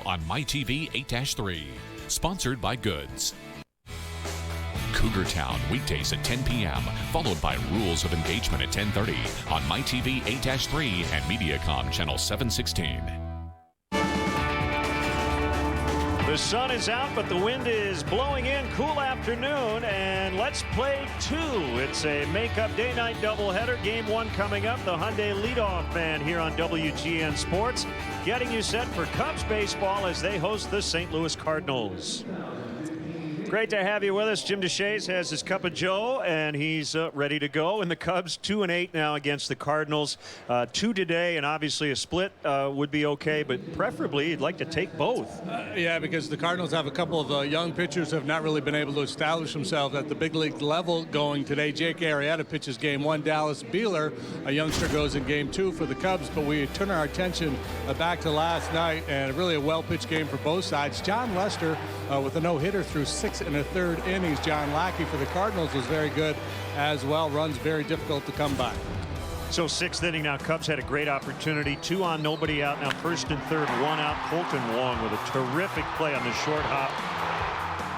on MyTV 8-3. Sponsored by Goods. Cougar Town, weekdays at 10 p.m., followed by Rules of Engagement at 10:30 on MyTV 8-3 and Mediacom Channel 716. The sun is out, but the wind is blowing in. Cool afternoon, and let's play two. It's a make-up day-night doubleheader. Game one coming up. The Hyundai leadoff man here on WGN Sports, getting you set for Cubs baseball as they host the St. Louis Cardinals. Great to have you with us. Jim DeShays has his cup of joe, and he's ready to go. And the Cubs 2-8 now against the Cardinals. 2 today, and obviously a split would be okay, but preferably you'd like to take both. Yeah, because the Cardinals have a couple of young pitchers who have not really been able to establish themselves at the big league level going today. Jake Arrieta pitches game one. Dallas Beeler, a youngster, goes in game two for the Cubs. But we turn our attention back to last night, and really a well-pitched game for both sides. John Lester with a no-hitter through 6 1/3 innings. John Lackey for the Cardinals was very good as well. Runs very difficult to come by. So 6th inning now. Cubs had a great opportunity. 2 on, nobody out. Now 1st and 3rd, 1 out. Colton Wong with a terrific play on the short hop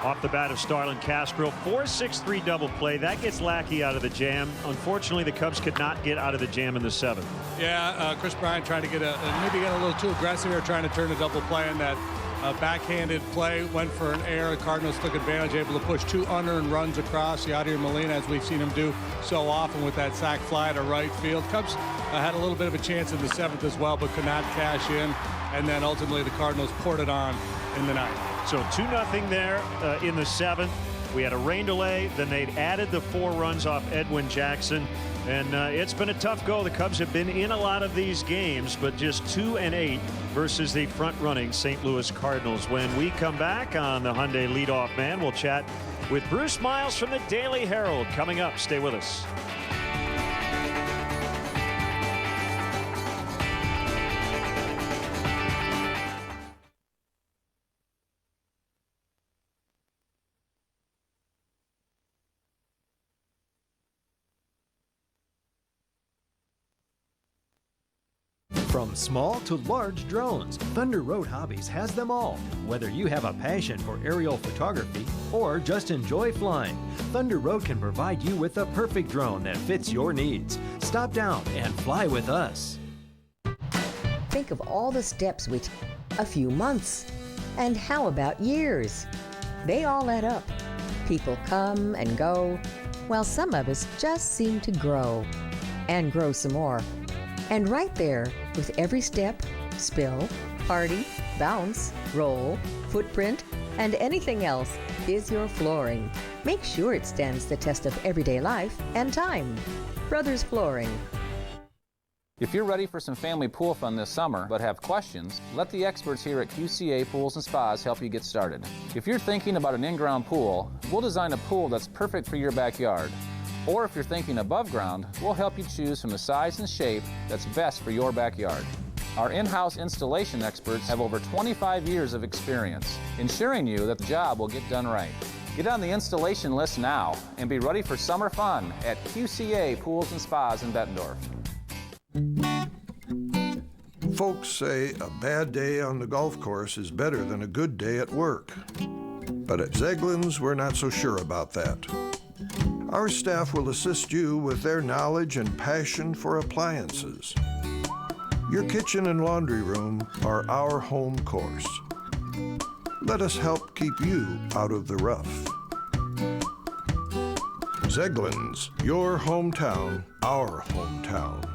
off the bat of Starlin Castro. 4-6-3 double play. That gets Lackey out of the jam. Unfortunately, the Cubs could not get out of the jam in the 7th. Yeah, Chris Bryant trying to maybe get a little too aggressive here, trying to turn a double play on that. Backhanded play, went for an error. The Cardinals took advantage, able to push 2 unearned runs across. Yadier Molina, as we've seen him do so often with that sac fly to right field. Cubs had a little bit of a chance in the 7th as well, but could not cash in. And then ultimately the Cardinals poured it on in the 9th. So 2-0 there in the 7th. We had a rain delay. Then they'd added the 4 runs off Edwin Jackson. And it's been a tough go. The Cubs have been in a lot of these games, but just 2-8 versus the front-running St. Louis Cardinals. When we come back on the Hyundai leadoff man, we'll chat with Bruce Miles from the Daily Herald. Coming up, stay with us. From small to large drones, Thunder Road Hobbies has them all. Whether you have a passion for aerial photography or just enjoy flying, Thunder Road can provide you with the perfect drone that fits your needs. Stop down and fly with us. Think of all the steps we take. A few months. And how about years? They all add up. People come and go, while some of us just seem to grow. And grow some more. And right there, with every step, spill, party, bounce, roll, footprint, and anything else, is your flooring. Make sure it stands the test of everyday life and time. Brothers Flooring. If you're ready for some family pool fun this summer but have questions, let the experts here at QCA Pools and Spas help you get started. If you're thinking about an in-ground pool, we'll design a pool that's perfect for your backyard. Or if you're thinking above ground, we'll help you choose from the size and shape that's best for your backyard. Our in-house installation experts have over 25 years of experience, ensuring you that the job will get done right. Get on the installation list now and be ready for summer fun at QCA Pools and Spas in Bettendorf. Folks say a bad day on the golf course is better than a good day at work. But at Zeglin's, we're not so sure about that. Our staff will assist you with their knowledge and passion for appliances. Your kitchen and laundry room are our home course. Let us help keep you out of the rough. Zeglin's, your hometown, our hometown.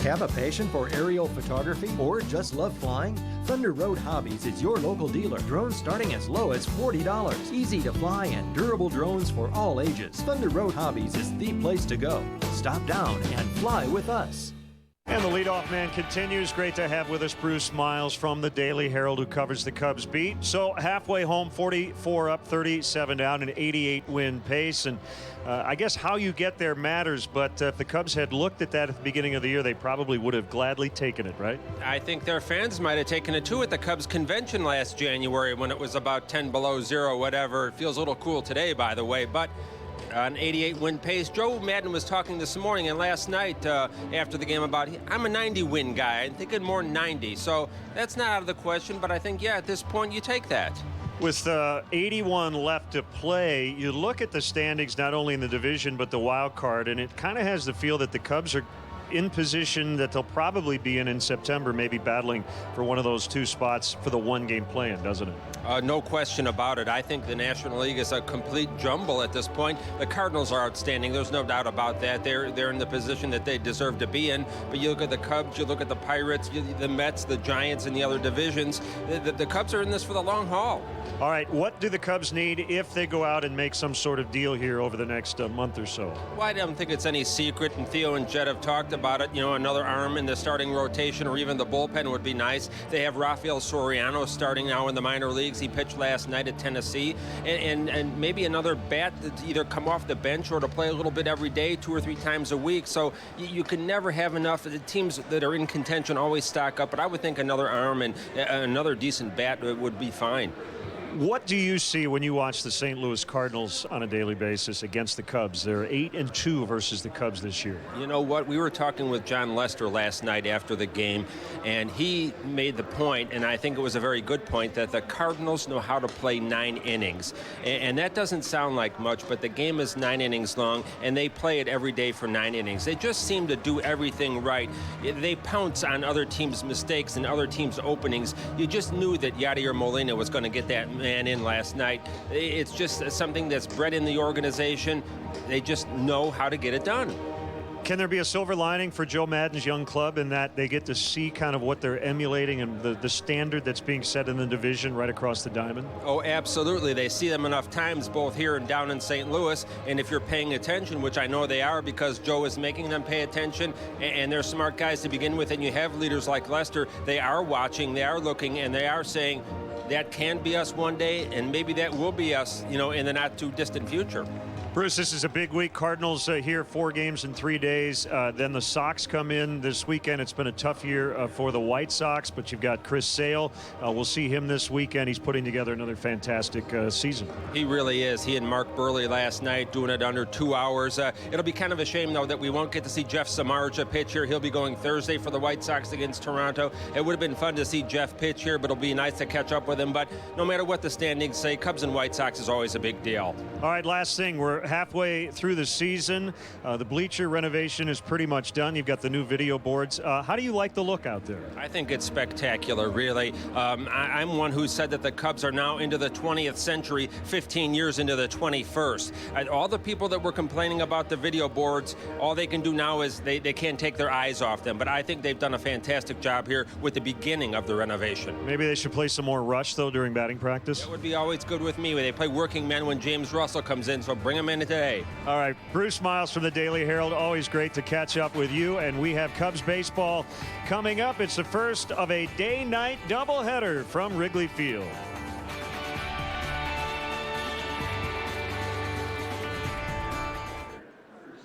Have a passion for aerial photography or just love flying? Thunder Road Hobbies is your local dealer. Drones starting as low as $40. Easy to fly and durable drones for all ages. Thunder Road Hobbies is the place to go. Stop down and fly with us. And the leadoff man continues. Great to have with us Bruce Miles from the Daily Herald, who covers the Cubs beat. So halfway home, 44 up, 37 down, an 88 win pace. And I guess how you get there matters, but if the Cubs had looked at that at the beginning of the year, they probably would have gladly taken it, right? I think their fans might have taken it too at the Cubs convention last January when it was about 10 below zero, whatever. It feels a little cool today, by the way, but an 88 win pace. Joe Madden was talking this morning and last night after the game about, I'm a 90 win guy. I'm thinking more 90. So that's not out of the question, but I think, yeah, at this point you take that. With 81 left to play, you look at the standings not only in the division but the wild card, and it kind of has the feel that the Cubs are in position that they'll probably be in September, maybe battling for one of those two spots for the one-game play-in, doesn't it? No question about it. I think the National League is a complete jumble at this point. The Cardinals are outstanding. There's no doubt about that. They're in the position that they deserve to be in. But you look at the Cubs, you look at the Pirates, the Mets, the Giants, and the other divisions. The Cubs are in this for the long haul. All right, what do the Cubs need if they go out and make some sort of deal here over the next month or so? Well, I don't think it's any secret, and Theo and Jed have talked about it. You know, another arm in the starting rotation or even the bullpen would be nice. They have Rafael Soriano starting now in the minor leagues. He pitched last night at Tennessee. And maybe another bat to either come off the bench or to play a little bit every day, 2 or 3 times a week. So you can never have enough. The teams that are in contention always stock up, but I would think another arm and another decent bat would be fine. What do you see when you watch the St. Louis Cardinals on a daily basis against the Cubs? They're 8-2 versus the Cubs this year. You know what? We were talking with John Lester last night after the game, and he made the point, and I think it was a very good point, that the Cardinals know how to play 9 innings. And that doesn't sound like much, but the game is 9 innings long, and they play it every day for 9 innings. They just seem to do everything right. They pounce on other teams' mistakes and other teams' openings. You just knew that Yadier Molina was going to get that man in last night. It's just something that's bred in the organization. They just know how to get it done. Can there be a silver lining for Joe Madden's young club in that they get to see kind of what they're emulating and the standard that's being set in the division right across the diamond? Oh, absolutely. They see them enough times both here and down in St. Louis, and if you're paying attention, which I know they are because Joe is making them pay attention, and they're smart guys to begin with, and you have leaders like Lester, they are watching, they are looking, and they are saying, that can be us one day, and maybe that will be us, you know, in the not too distant future. Bruce, this is a big week. Cardinals here 4 games in 3 days. Then the Sox come in this weekend. It's been a tough year for the White Sox, but you've got Chris Sale. We'll see him this weekend. He's putting together another fantastic season. He really is. He and Mark Burley last night doing it under 2 hours. It'll be kind of a shame, though, that we won't get to see Jeff Samardzija pitch here. He'll be going Thursday for the White Sox against Toronto. It would have been fun to see Jeff pitch here, but it'll be nice to catch up with him. But no matter what the standings say, Cubs and White Sox is always a big deal. All right, last thing. We're halfway through the season. The bleacher renovation is pretty much done. You've got the new video boards. How do you like the look out there? I think it's spectacular, really. I'm one who said that the Cubs are now into the 20th century, 15 years into the 21st. And all the people that were complaining about the video boards, all they can do now is they can't take their eyes off them. But I think they've done a fantastic job here with the beginning of the renovation. Maybe they should play some more Rush, though, during batting practice? That would be always good with me. They play working men when James Russell comes in, so bring him in today. All right, Bruce Miles from the Daily Herald. Always great to catch up with you. And we have Cubs baseball coming up. It's the first of a day-night doubleheader from Wrigley Field.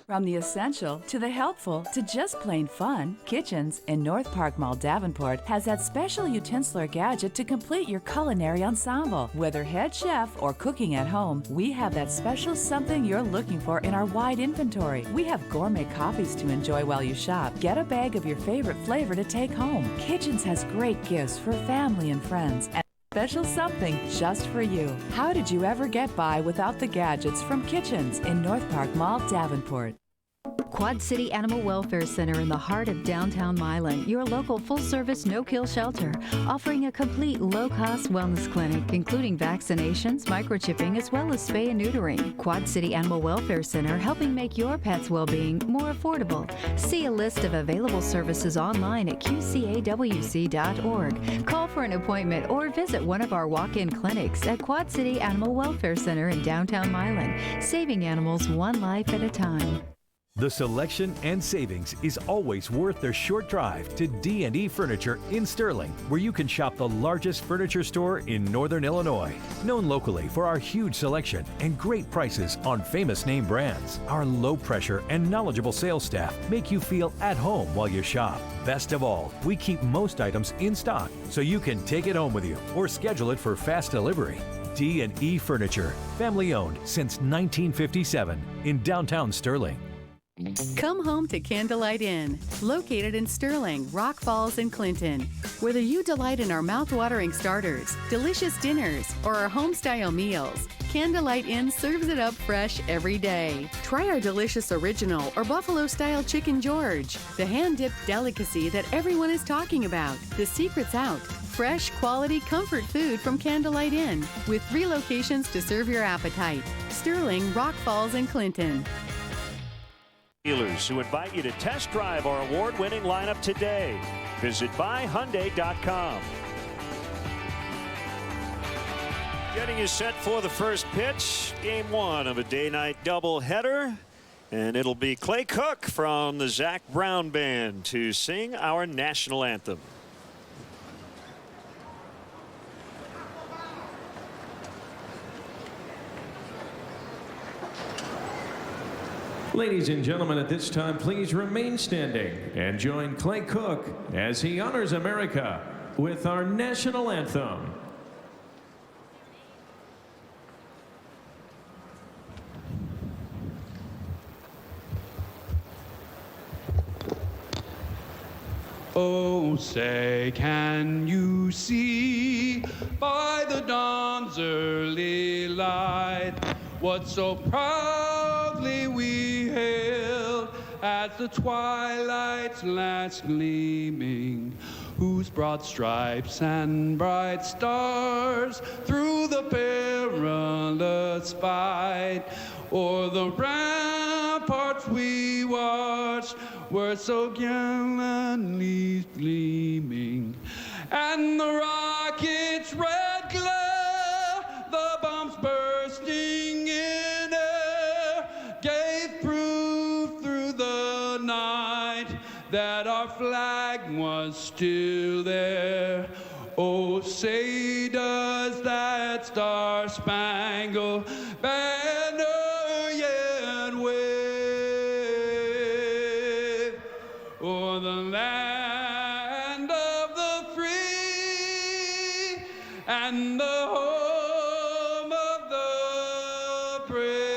From the essential to the helpful to just plain fun, Kitchens in North Park Mall, Davenport has that special utensiler gadget to complete your culinary ensemble. Whether head chef or cooking at home, we have that special something you're looking for in our wide inventory. We have gourmet coffees to enjoy while you shop. Get a bag of your favorite flavor to take home. Kitchens has great gifts for family and friends. And special something just for you. How did you ever get by without the gadgets from Kitchens in North Park Mall, Davenport? Quad City Animal Welfare Center in the heart of downtown Milan, your local full-service no-kill shelter, offering a complete low-cost wellness clinic, including vaccinations, microchipping, as well as spay and neutering. Quad City Animal Welfare Center, helping make your pet's well-being more affordable. See a list of available services online at qcawc.org. Call for an appointment or visit one of our walk-in clinics at Quad City Animal Welfare Center in downtown Milan, saving animals one life at a time. The selection and savings is always worth their short drive to D&E Furniture in Sterling, where you can shop the largest furniture store in Northern Illinois. Known locally for our huge selection and great prices on famous name brands, our low pressure and knowledgeable sales staff make you feel at home while you shop. Best of all, we keep most items in stock so you can take it home with you or schedule it for fast delivery. D&E Furniture, family owned since 1957 in downtown Sterling. Come home to Candlelight Inn, located in Sterling, Rock Falls, and Clinton. Whether you delight in our mouth-watering starters, delicious dinners, or our home-style meals, Candlelight Inn serves it up fresh every day. Try our delicious original or buffalo-style chicken George, the hand-dipped delicacy that everyone is talking about. The secret's out. Fresh, quality, comfort food from Candlelight Inn, with 3 locations to serve your appetite. Sterling, Rock Falls, and Clinton. Dealers who invite you to test drive our award-winning lineup today. Visit buyhyundai.com. Getting you set for the first pitch, game 1 of a day-night doubleheader. And it'll be Clay Cook from the Zach Brown Band to sing our national anthem. Ladies and gentlemen, at this time, please remain standing and join Clay Cook as he honors America with our national anthem. Oh, say, can you see by the dawn's early light what so proudly we hailed at the twilight's last gleaming, whose broad stripes and bright stars through the perilous fight o'er the ramparts we watched were so gallantly gleaming, and the rocket's red glare, the bombs bursting in air, gave proof through the night that our flag was still there. Oh, say does that star-spangled banner yet wave o'er the land of the free and the home of the brave.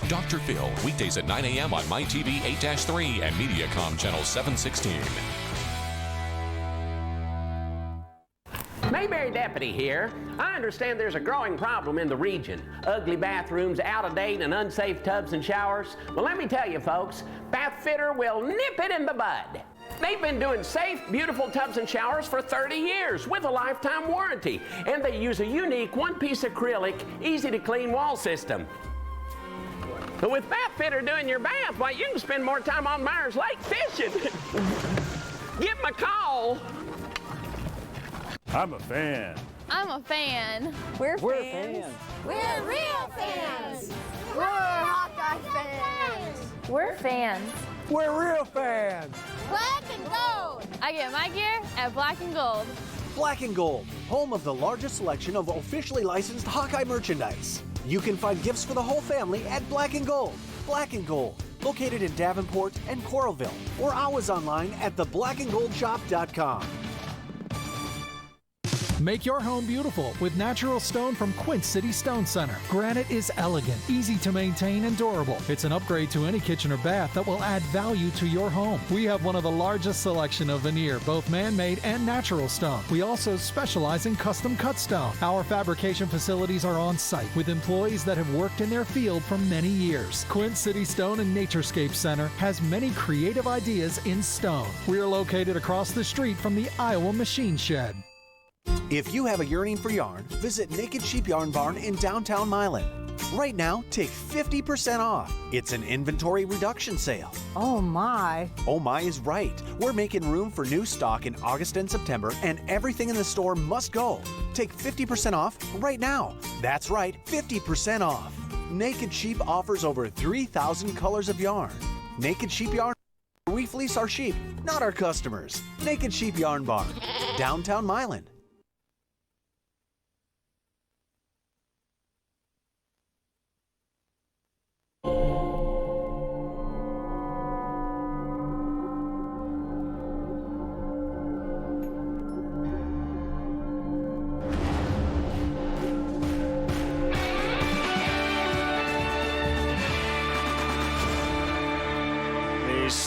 Dr. Phil, weekdays at 9 a.m. on MyTV 8-3 and Mediacom Channel 716. Mayberry Deputy here. I understand there's a growing problem in the region. Ugly bathrooms, out-of-date and unsafe tubs and showers. Well, let me tell you folks, Bath Fitter will nip it in the bud. They've been doing safe, beautiful tubs and showers for 30 years with a lifetime warranty. And they use a unique one-piece acrylic, easy-to-clean wall system. But with Bath Fitter doing your bath, well, you can spend more time on Myers Lake fishing. Give them a call. I'm a fan. I'm a fan. We're fans. We're real fans. We're Hawkeye fans. We're fans. We're real fans. Black and gold. I get my gear at Black and Gold. Black and Gold, home of the largest selection of officially licensed Hawkeye merchandise. You can find gifts for the whole family at Black and Gold. Black and Gold, located in Davenport and Coralville, or always online at theblackandgoldshop.com. Make your home beautiful with natural stone from Quint City Stone Center. Granite is elegant, easy to maintain, and durable. It's an upgrade to any kitchen or bath that will add value to your home. We have one of the largest selection of veneer, both man-made and natural stone. We also specialize in custom cut stone. Our fabrication facilities are on site with employees that have worked in their field for many years. Quint City Stone and Naturescape Center has many creative ideas in stone. We are located across the street from the Iowa Machine Shed. If you have a yearning for yarn, visit Naked Sheep Yarn Barn in downtown Milan. Right now, take 50% off. It's an inventory reduction sale. Oh my. Oh my is right. We're making room for new stock in August and September, and everything in the store must go. Take 50% off right now. That's right, 50% off. Naked Sheep offers over 3,000 colors of yarn. Naked Sheep Yarn. We fleece our sheep, not our customers. Naked Sheep Yarn Barn, downtown Milan.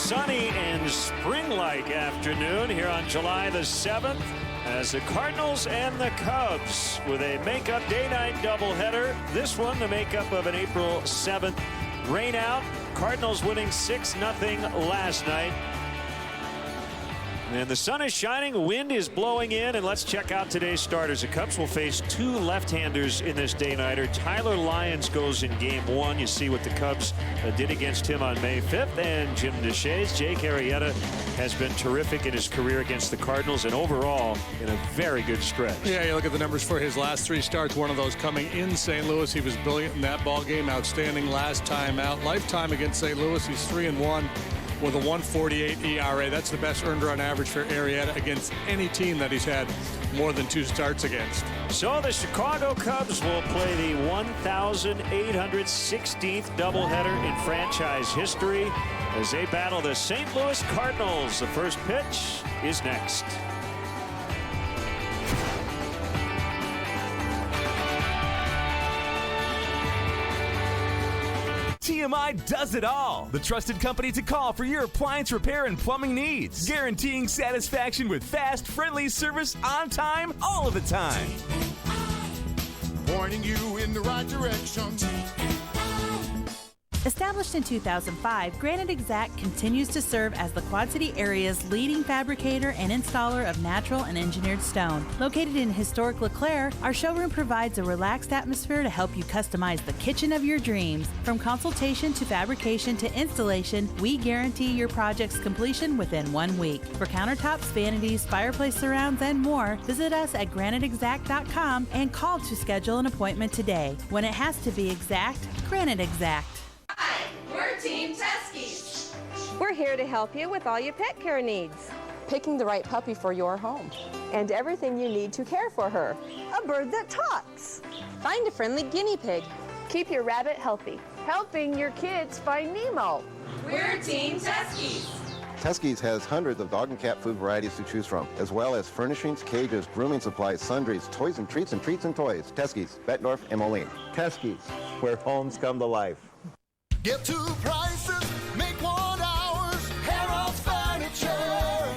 sunny and spring-like afternoon here on July the 7th as the Cardinals and the Cubs with a makeup day-night doubleheader. This one, the makeup of an April 7th rain out. Cardinals winning 6-0 last night. And the sun is shining, wind is blowing in, and let's check out today's starters. The Cubs will face two left-handers in this day-nighter. Tyler Lyons goes in game one. You see what the Cubs did against him on May 5th. And Jim Deshaies, Jake Arrieta has been terrific in his career against the Cardinals and overall in a very good stretch. Yeah, you look at the numbers for his last three starts, one of those coming in St. Louis. He was brilliant in that ball game, outstanding last time out. Lifetime against St. Louis, he's 3-1. with a 1.48 ERA. That's the best earned run average for Arrieta against any team that he's had more than two starts against. So the Chicago Cubs will play the 1,816th doubleheader in franchise history as they battle the St. Louis Cardinals. The first pitch is next. TMI does it all. The trusted company to call for your appliance repair and plumbing needs. Guaranteeing satisfaction with fast, friendly service on time, all of the time. Pointing you in the right direction. Established in 2005, Granite Exact continues to serve as the Quad City area's leading fabricator and installer of natural and engineered stone. Located in historic LeClaire, our showroom provides a relaxed atmosphere to help you customize the kitchen of your dreams. From consultation to fabrication to installation, we guarantee your project's completion within 1 week. For countertops, vanities, fireplace surrounds, and more, visit us at graniteexact.com and call to schedule an appointment today. When it has to be exact, Granite Exact. Hi, we're Team Teskies. We're here to help you with all your pet care needs. Picking the right puppy for your home. And everything you need to care for her. A bird that talks. Find a friendly guinea pig. Keep your rabbit healthy. Helping your kids find Nemo. We're Team Teskies. Teskies has hundreds of dog and cat food varieties to choose from, as well as furnishings, cages, grooming supplies, sundries, toys and treats and toys. Teskies, Bettendorf and Moline. Teskies, where homes come to life. Get two prices, make 1 hours, Harold's Furniture.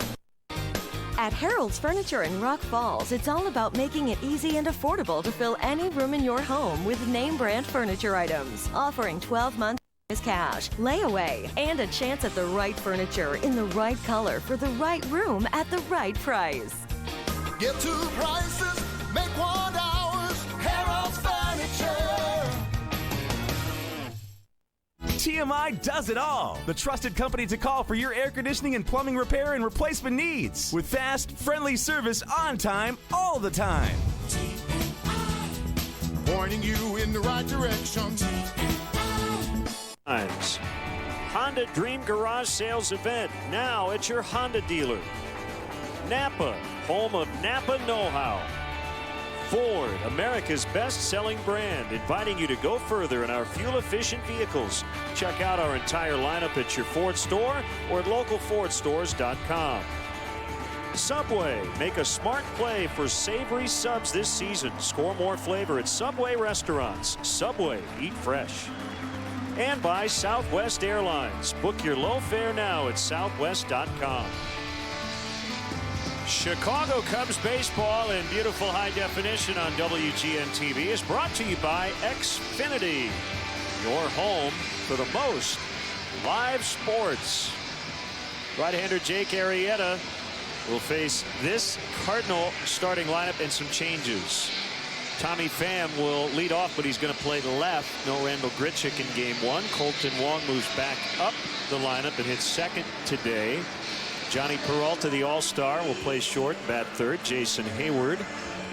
At Harold's Furniture in Rock Falls, it's all about making it easy and affordable to fill any room in your home with name brand furniture items. Offering 12 months cash, layaway, and a chance at the right furniture in the right color for the right room at the right price. Get two prices, make 1 hours, Harold's Furniture. TMI does it all. The trusted company to call for your air conditioning and plumbing repair and replacement needs. With fast, friendly service on time, all the time. Pointing you in the right direction. Honda Dream Garage Sales Event. Now at your Honda dealer. Napa, home of Napa know-how. Ford, America's best-selling brand, inviting you to go further in our fuel-efficient vehicles. Check out our entire lineup at your Ford store or at localfordstores.com. Subway, make a smart play for savory subs this season. Score more flavor at Subway restaurants. Subway, eat fresh. And by Southwest Airlines. Book your low fare now at southwest.com. Chicago Cubs baseball in beautiful high definition on WGN TV is brought to you by Xfinity, your home for the most live sports. Right-hander Jake Arrieta will face this Cardinal starting lineup and some changes. Tommy Pham will lead off, but he's going to play left. No Randall Grichuk in game one. Colton Wong moves back up the lineup and hits second today. Johnny Peralta, the all-star, will play short, bat third. Jason Hayward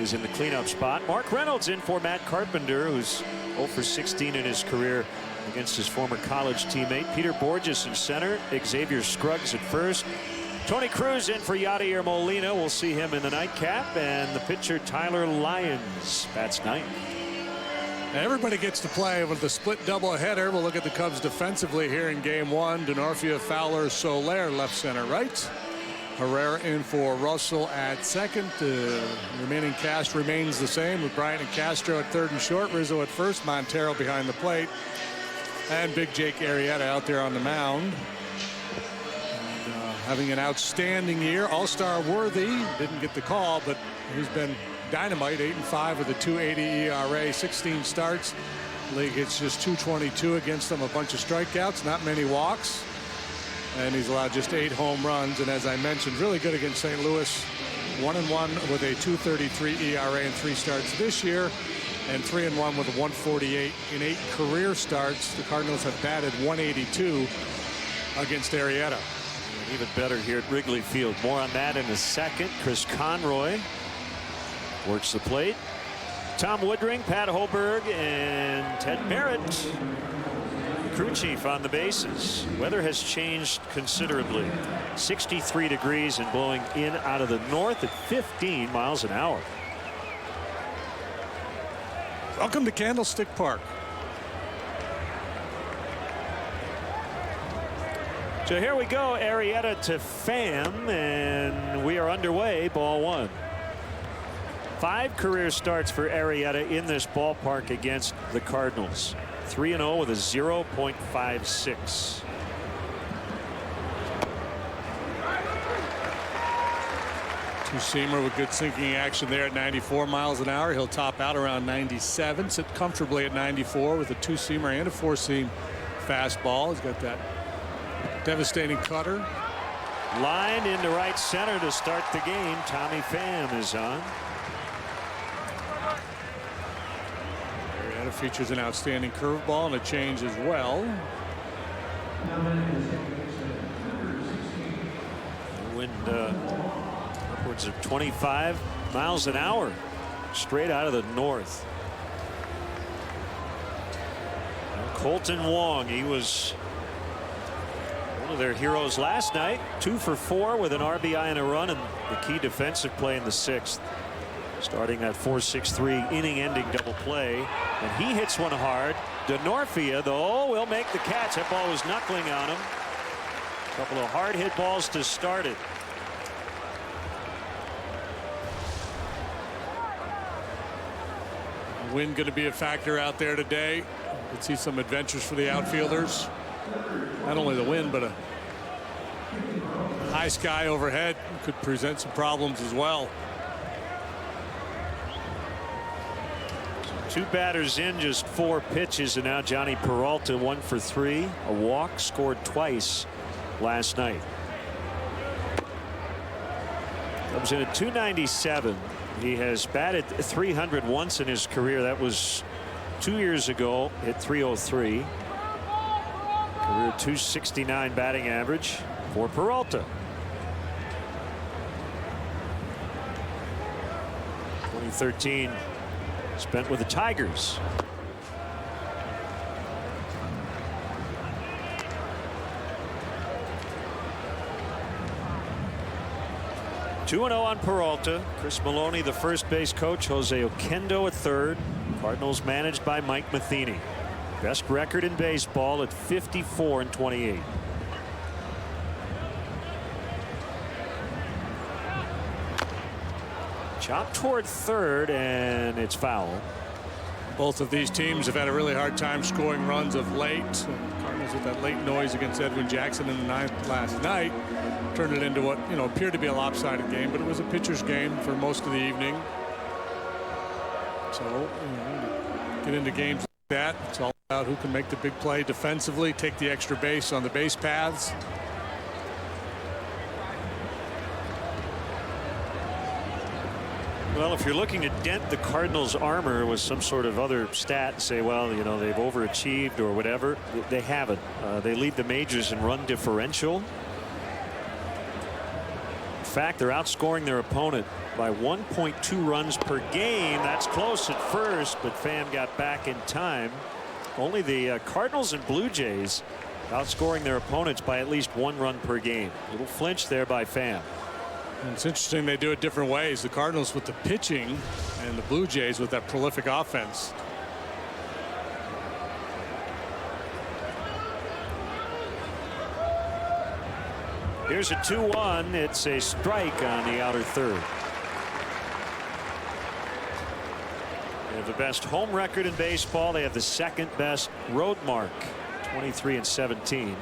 is in the cleanup spot. Mark Reynolds in for Matt Carpenter, who's 0 for 16 in his career against his former college teammate. Peter Borges in center. Xavier Scruggs at first. Tony Cruz in for Yadier Molina. We'll see him in the nightcap. And the pitcher, Tyler Lyons, bats ninth. Everybody gets to play with the split doubleheader. We'll look at the Cubs defensively here in game one. Denorfia, Fowler, Soler, left, center, right. Herrera in for Russell at second. Remaining cast remains the same with Bryant and Castro at third and short. Rizzo at first. Montero behind the plate. And big Jake Arrieta out there on the mound. having an outstanding year. All-star worthy. Didn't get the call, but he's been dynamite. 8-5 with a 2.80 ERA, 16 starts. League hits just 222 against them. A bunch of strikeouts, not many walks. And he's allowed just 8 home runs. And as I mentioned, really good against St. Louis. 1-1 with a 2.33 ERA in 3 starts this year. And 3-1 with a 1.48 in 8 career starts. The Cardinals have batted 182 against Arrieta. And even better here at Wrigley Field. More on that in a second. Chris Conroy works the plate. Tom Woodring, Pat Hoberg, and Ted Merritt, crew chief, on the bases. Weather has changed considerably. 63 degrees and blowing in out of the north at 15 miles an hour. Welcome to Candlestick Park. So here we go, Arrieta to Pham, and we are underway, ball 1. 5 career starts for Arrieta in this ballpark against the Cardinals. 3-0 with a 0.56. Two-seamer with good sinking action there at 94 miles an hour. He'll top out around 97, sit comfortably at 94 with a two-seamer and a four-seam fastball. He's got that devastating cutter. Lined into right center to start the game. Tommy Pham is on. Arrieta features an outstanding curveball and a change as well. Wind upwards of 25 miles an hour straight out of the north. And Colton Wong, he was one of their heroes last night. 2 for 4 with an RBI and a run, and the key defensive play in the 6th. Starting that 4-6-3 inning-ending double play, and he hits one hard. Denorfia, though, will make the catch. That ball was knuckling on him. A couple of hard hit balls to start it. Wind going to be a factor out there today. Let's see some adventures for the outfielders. Not only the wind, but a high sky overhead could present some problems as well. 2 batters in, just 4 pitches, and now Johnny Peralta 1 for 3. A walk, scored twice last night. Comes in at 297. He has batted 300 once in his career. That was 2 years ago. Hit 303. Career 269 batting average for Peralta. 2013 spent with the Tigers. Two 2-0 on Peralta. Chris Maloney, the first base coach. Jose Oquendo at third. Cardinals managed by Mike Matheny. Best record in baseball at 54-28. Chop toward third, and it's foul. Both of these teams have had a really hard time scoring runs of late. Cardinals with that late noise against Edwin Jackson in the 9th last night turned it into what appeared to be a lopsided game, but it was a pitcher's game for most of the evening. So get into games like that, it's all about who can make the big play defensively, take the extra base on the base paths. Well, if you're looking to dent the Cardinals' armor with some sort of other stat, say, well, they've overachieved or whatever, they haven't. They lead the majors in run differential. In fact, they're outscoring their opponent by 1.2 runs per game. That's close at first, but Pham got back in time. Only the Cardinals and Blue Jays outscoring their opponents by at least 1 run per game. A little flinch there by Pham. And it's interesting they do it different ways. The Cardinals with the pitching and the Blue Jays with that prolific offense. Here's a 2-1. It's a strike on the outer third. They have the best home record in baseball. They have the second best road mark, 23-17.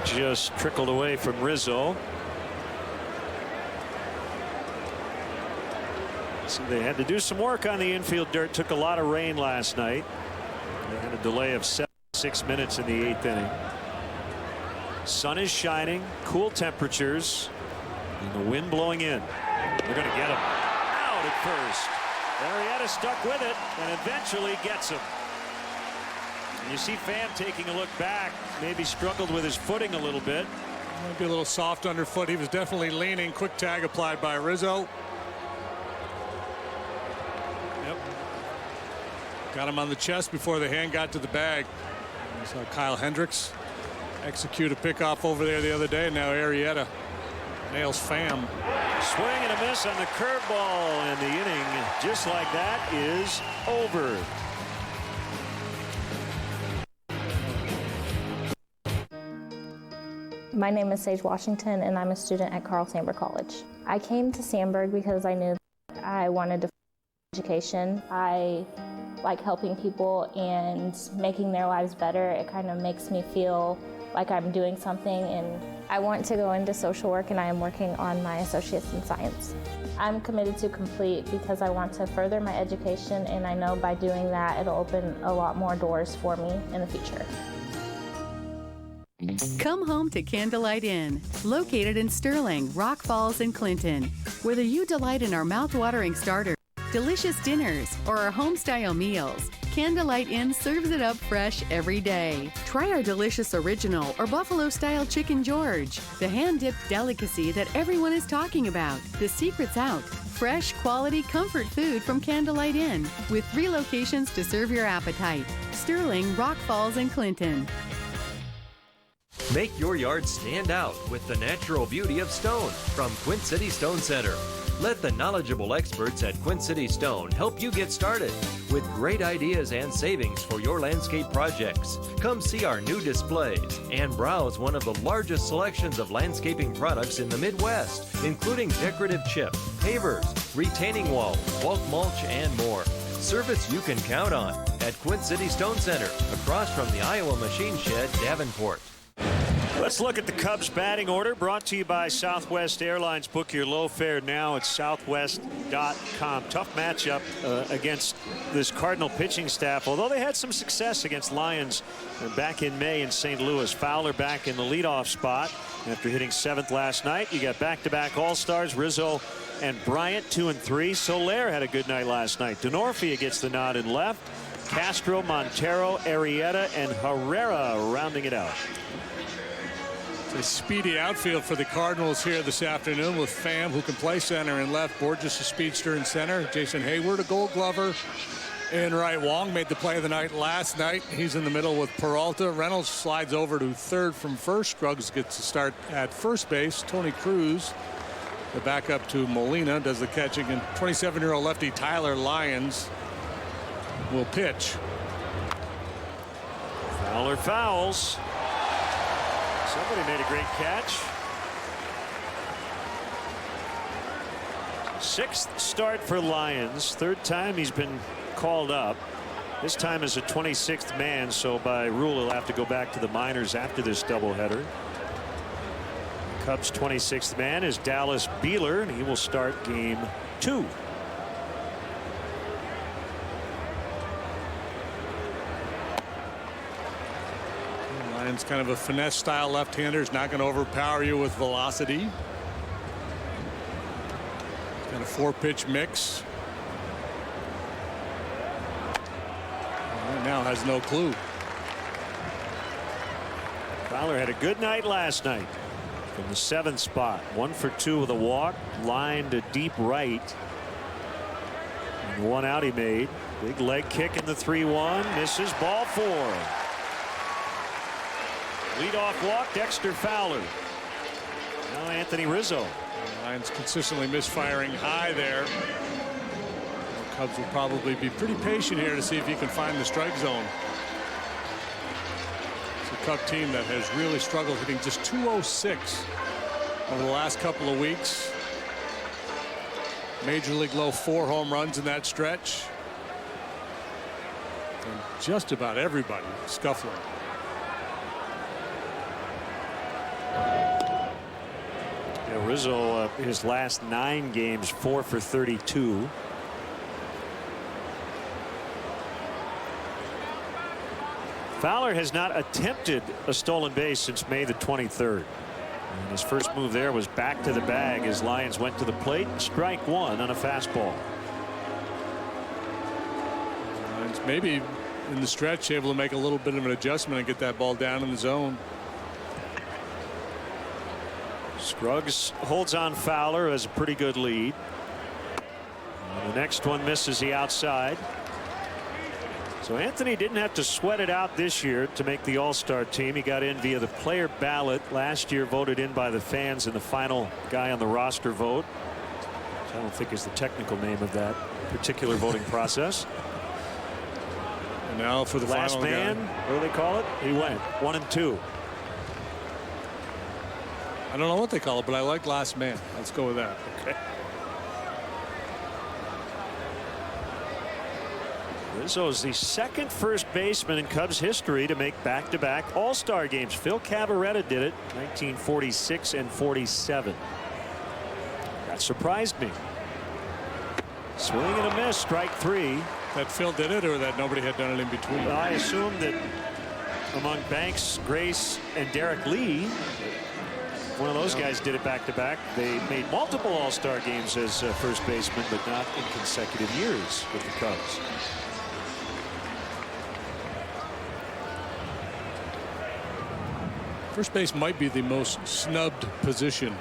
just trickled away from Rizzo. So they had to do some work on the infield dirt. Took a lot of rain last night. They had a delay of 6 minutes in the 8th inning. Sun is shining, cool temperatures, and the wind blowing in. They're going to get him out at first. Arrieta stuck with it and eventually gets him. And you see Pham taking a look back, maybe struggled with his footing a little bit. Might be a little soft underfoot. He was definitely leaning. Quick tag applied by Rizzo. Yep. Got him on the chest before the hand got to the bag. We saw Kyle Hendricks execute a pickoff over there the other day. Now Arrieta nails Pham. Swing and a miss on the curveball, and the inning, just like that, is over. My name is Sage Washington, and I'm a student at Carl Sandburg College. I came to Sandburg because I knew I wanted to education. I like helping people and making their lives better. It kind of makes me feel like I'm doing something, and I want to go into social work, and I am working on my associates in science. I'm committed to complete because I want to further my education, and I know by doing that it'll open a lot more doors for me in the future. Come home to Candlelight Inn, located in Sterling, Rock Falls, and Clinton. Whether you delight in our mouth-watering starters, delicious dinners, or our home-style meals, Candlelight Inn serves it up fresh every day. Try our delicious original or buffalo-style Chicken George, the hand-dipped delicacy that everyone is talking about. The secret's out. Fresh, quality, comfort food from Candlelight Inn, with 3 locations to serve your appetite: Sterling, Rock Falls, and Clinton. Make your yard stand out with the natural beauty of stone from Quint City Stone Center. Let the knowledgeable experts at Quint City Stone help you get started with great ideas and savings for your landscape projects. Come see our new displays and browse one of the largest selections of landscaping products in the Midwest, including decorative chip, pavers, retaining walls, bulk mulch, and more. Service you can count on at Quint City Stone Center, across from the Iowa Machine Shed, Davenport. Let's look at the Cubs batting order, brought to you by Southwest Airlines. Book your low fare now at southwest.com. Tough matchup against this Cardinal pitching staff, although they had some success against Lions back in May in St. Louis. Fowler back in the leadoff spot after hitting 7th last night. You got back-to-back All-Stars, Rizzo and Bryant, 2 and 3. Soler had a good night last night. Denorfia gets the nod in left. Castro, Montero, Arrieta, and Herrera rounding it out. A speedy outfield for the Cardinals here this afternoon, with Pham, who can play center and left, Borges a speedster in center, Jason Hayward a Gold Glover in right. Wong made the play of the night last night. He's in the middle with Peralta. Reynolds slides over to third from first. Scruggs gets to start at first base. Tony Cruz, the backup to Molina, does the catching, and 27-year-old lefty Tyler Lyons will pitch. Fowler fouls. Somebody made a great catch. 6th start for Lyons. 3rd time he's been called up. This time as a 26th man, so by rule he'll have to go back to the minors after this doubleheader. Cubs' 26th man is Dallas Beeler, and he will start game 2. Lyons, kind of a finesse style left-hander, is not going to overpower you with velocity. Got a 4-pitch mix. Right now has no clue. Fowler had a good night last night from the 7th spot. 1 for 2 with a walk, lined to deep right. And 1 out he made. Big leg kick in the 3-1, misses, ball 4. Leadoff walk, Dexter Fowler. Now Anthony Rizzo. Lyons consistently misfiring high there. The Cubs will probably be pretty patient here to see if he can find the strike zone. It's a Cub team that has really struggled, hitting just .206 over the last couple of weeks. Major league low 4 home runs in that stretch. And just about everybody scuffling. Yeah, Rizzo, his last 9 games, 4 for 32. Fowler has not attempted a stolen base since May the 23rd. And his first move there was back to the bag as Lyons went to the plate. Strike 1 on a fastball. Lyons maybe in the stretch able to make a little bit of an adjustment and get that ball down in the zone. Scruggs holds on Fowler as a pretty good lead. And the next one misses the outside. So Anthony didn't have to sweat it out this year to make the All-Star team. He got in via the player ballot last year, voted in by the fans in the final guy on the roster vote, which I don't think is the technical name of that particular voting process. And now for the last final man, guy. what do they call it? He went 1 and 2. I don't know what they call it, but I like last man. Let's go with that. Okay. Rizzo is the second first baseman in Cubs history to make back-to-back All-Star games. Phil Cavarretta did it 1946 and 47. That surprised me. Swing and a miss, strike 3. That Phil did it, or that nobody had done it in between? Well, I assumed that among Banks, Grace, and Derek Lee, one of those guys did it back-to-back. They made multiple All-Star games as first baseman, but not in consecutive years with the Cubs. First base might be the most snubbed position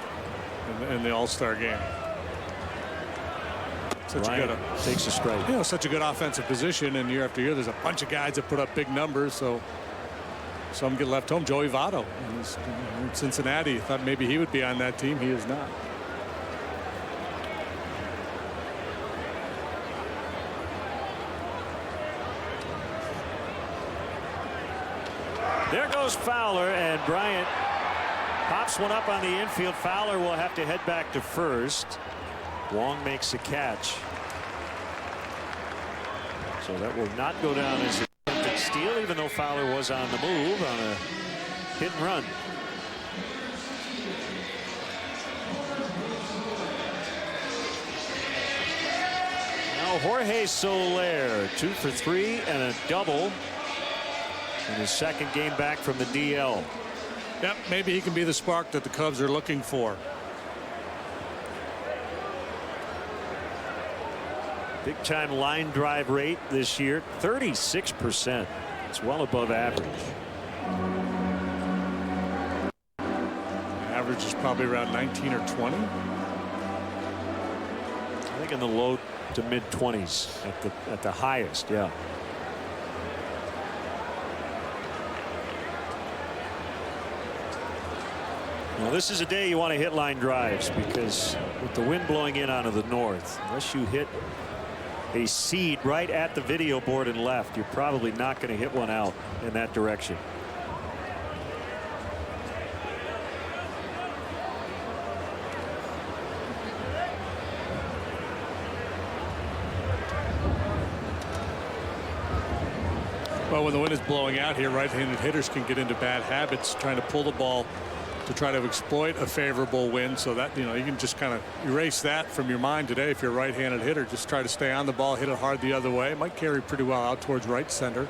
in the All-Star game. Such a good, takes a strike. You know, such a good offensive position, and year after year, there's a bunch of guys that put up big numbers. So some get left home. Joey Votto in Cincinnati, thought maybe he would be on that team. He is not. There goes Fowler, and Bryant pops one up on the infield. Fowler will have to head back to first. Wong makes a catch. So that will not go down as a attempted steal, even though Fowler was on the move on a hit and run. Now Jorge Soler, 2 for 3 and a double in his second game back from the DL. Yep, maybe he can be the spark that the Cubs are looking for. Big time line drive rate this year, 36%. It's well above average. Average is probably around 19 or 20. I think in the low to mid 20s at the highest. Yeah. Well, this is a day you want to hit line drives, because with the wind blowing in out of the north, unless you hit a seed right at the video board and left, you're probably not going to hit one out in that direction. Well, when the wind is blowing out here, right-handed hitters can get into bad habits trying to pull the ball to try to exploit a favorable wind, so that, you know, you can just kind of erase that from your mind today. If you're a right-handed hitter, just try to stay on the ball, hit it hard the other way. It might carry pretty well out towards right center.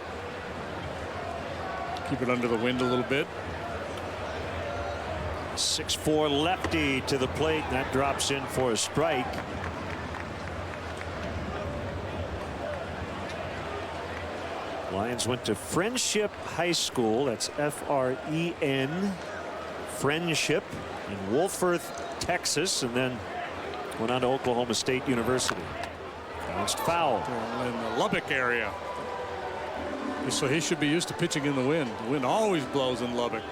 Keep it under the wind a little bit. 6'4" lefty to the plate. That drops in for a strike. Lions went to Friendship High School. That's F-R-E-N. Friendship in Wolfforth, Texas, and then went on to Oklahoma State University. Bounced foul. In the Lubbock area. So he should be used to pitching in the wind. The wind always blows in Lubbock.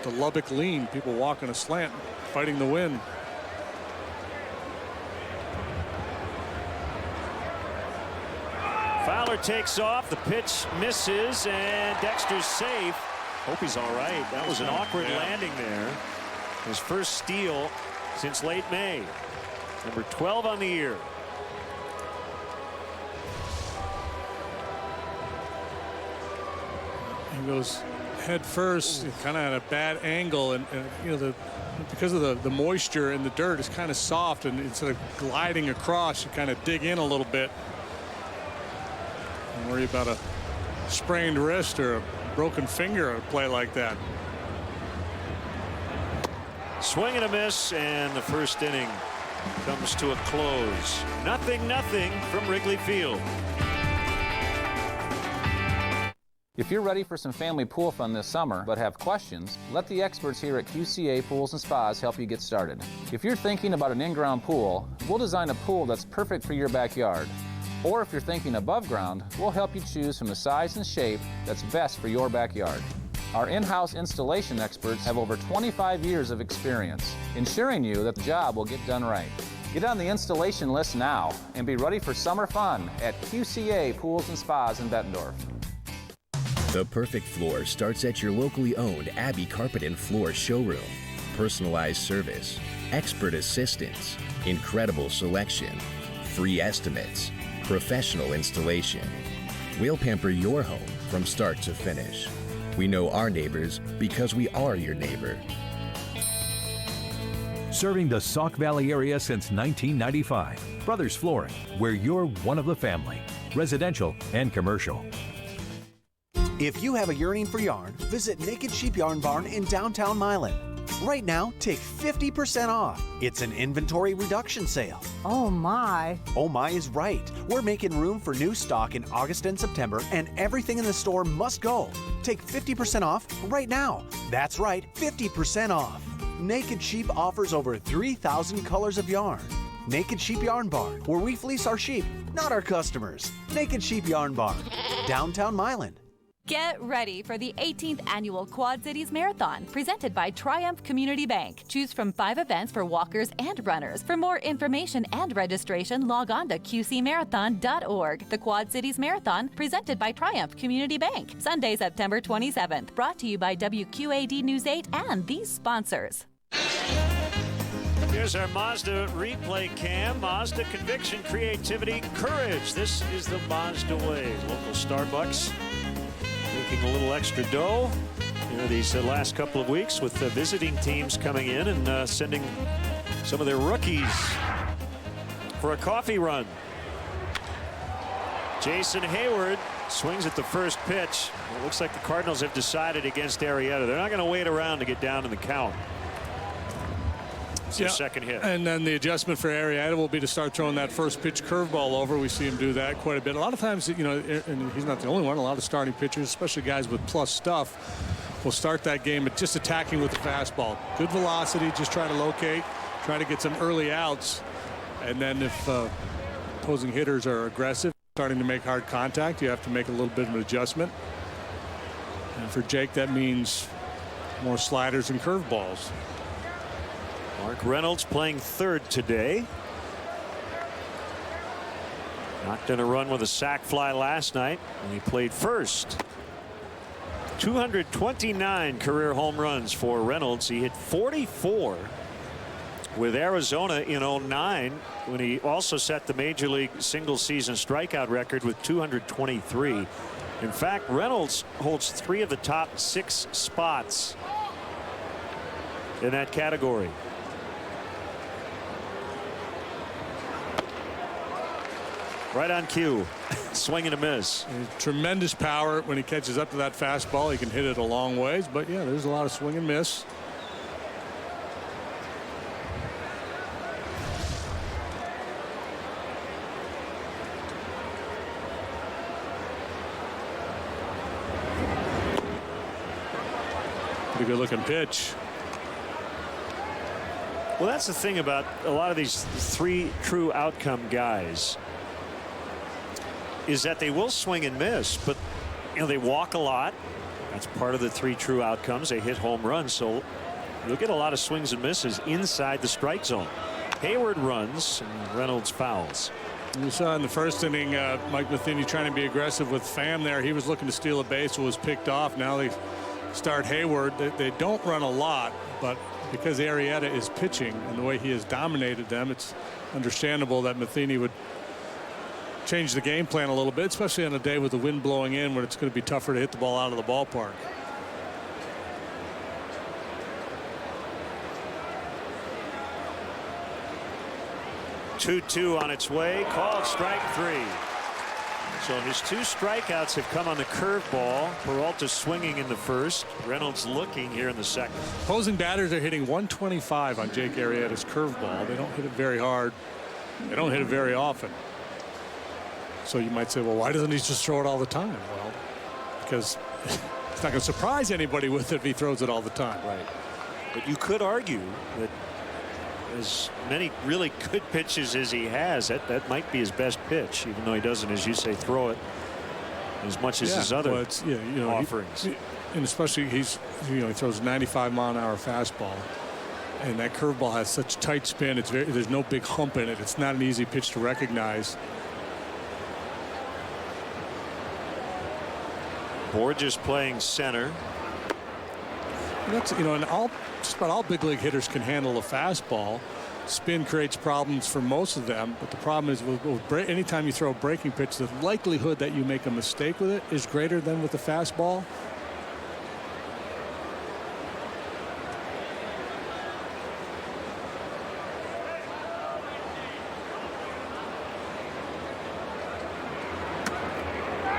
The Lubbock lean, people walking a slant, fighting the wind. Fowler takes off. The pitch misses, and Dexter's safe. Hope he's all right. That was an awkward landing there. His first steal since late May. Number 12 on the year. He goes head first, kind of at a bad angle, and you know, because of the moisture in the dirt, it's kind of soft, and instead of gliding across, you kind of dig in a little bit and worry about a sprained wrist or a broken finger on a play like that. Swing and a miss, and the first inning comes to a close. 0-0 from Wrigley Field. If you're ready for some family pool fun this summer but have questions, let the experts here at QCA Pools and Spas help you get started. If you're thinking about an in-ground pool, we'll design a pool that's perfect for your backyard. Or if you're thinking above ground, we'll help you choose from the size and shape that's best for your backyard. Our in-house installation experts have over 25 years of experience, ensuring you that the job will get done right. Get on the installation list now and be ready for summer fun at QCA Pools and Spas in Bettendorf. The perfect floor starts at your locally owned Abbey Carpet and Floor showroom. Personalized service, expert assistance, incredible selection, free estimates, professional installation. We'll pamper your home from start to finish. We know our neighbors because we are your neighbor. Serving the Sauk Valley area since 1995. Brothers Flooring, where you're one of the family. Residential and commercial. If you have a yearning for yarn, visit Naked Sheep Yarn Barn in downtown Milan. Right now, take 50% off. It's an inventory reduction sale. Oh my. Oh my is right. We're making room for new stock in August and September, and everything in the store must go. Take 50% off right now. That's right, 50% off. Naked Sheep offers over 3,000 colors of yarn. Naked Sheep Yarn Barn, where we fleece our sheep, not our customers. Naked Sheep Yarn Barn, downtown Milan. Get ready for the 18th annual Quad Cities Marathon, presented by Triumph Community Bank. Choose from 5 events for walkers and runners. For more information and registration, log on to qcmarathon.org. The Quad Cities Marathon, presented by Triumph Community Bank. Sunday, September 27th. Brought to you by WQAD News 8 and these sponsors. Here's our Mazda replay cam. Mazda conviction, creativity, courage. This is the Mazda way. Local Starbucks making a little extra dough, these last couple of weeks with visiting teams coming in and sending some of their rookies for a coffee run. Jason Hayward swings at the first pitch. It looks like the Cardinals have decided against Arrieta. They're not going to wait around to get down in the count. It's the second hit. And then the adjustment for Arrieta will be to start throwing that first pitch curveball over. We see him do that quite a bit. A lot of times, and he's not the only one, a lot of starting pitchers, especially guys with plus stuff, will start that game just attacking with the fastball. Good velocity, just try to locate, try to get some early outs. And then if opposing hitters are aggressive, starting to make hard contact, you have to make a little bit of an adjustment. And for Jake, that means more sliders and curveballs. Mark Reynolds playing third today. Knocked in a run with a sac fly last night when he played first. 229 career home runs for Reynolds. He hit 44 with Arizona in 09 when he also set the major league single season strikeout record with 223. In fact, Reynolds holds 3 of the top 6 spots in that category. Right on cue. Swing and a miss. Tremendous power when he catches up to that fastball. He can hit it a long ways, but yeah, there's a lot of swing and miss. Pretty good looking pitch. Well, that's the thing about a lot of these 3 true outcome guys, is that they will swing and miss, but they walk a lot. That's part of the 3 true outcomes. They hit home runs, so you'll get a lot of swings and misses inside the strike zone. Hayward runs and Reynolds fouls. You saw in the first inning Mike Matheny trying to be aggressive with Pham there. He was looking to steal a base, was picked off. Now they start Hayward. They don't run a lot, but because Arrieta is pitching and the way he has dominated them, it's understandable that Matheny would change the game plan a little bit, especially on a day with the wind blowing in when it's going to be tougher to hit the ball out of the ballpark. Two on its way, called strike 3. So his 2 strikeouts have come on the curveball. Peralta swinging in the first. Reynolds looking here in the second. Opposing batters are hitting 125 on Jake Arrieta's curveball. They don't hit it very hard. They don't hit it very often. So you might say, well, why doesn't he just throw it all the time? Well, because it's not going to surprise anybody with it if he throws it all the time. Right. But you could argue that as many really good pitches as he has, that might be his best pitch, even though he doesn't, as you say, throw it as much as his other offerings. And especially he throws a 95-mile-an-hour fastball, and that curveball has such tight spin. There's no big hump in it. It's not an easy pitch to recognize. Borges playing center. That's, and just about all big league hitters can handle a fastball. Spin creates problems for most of them, but the problem is anytime you throw a breaking pitch, the likelihood that you make a mistake with it is greater than with the fastball.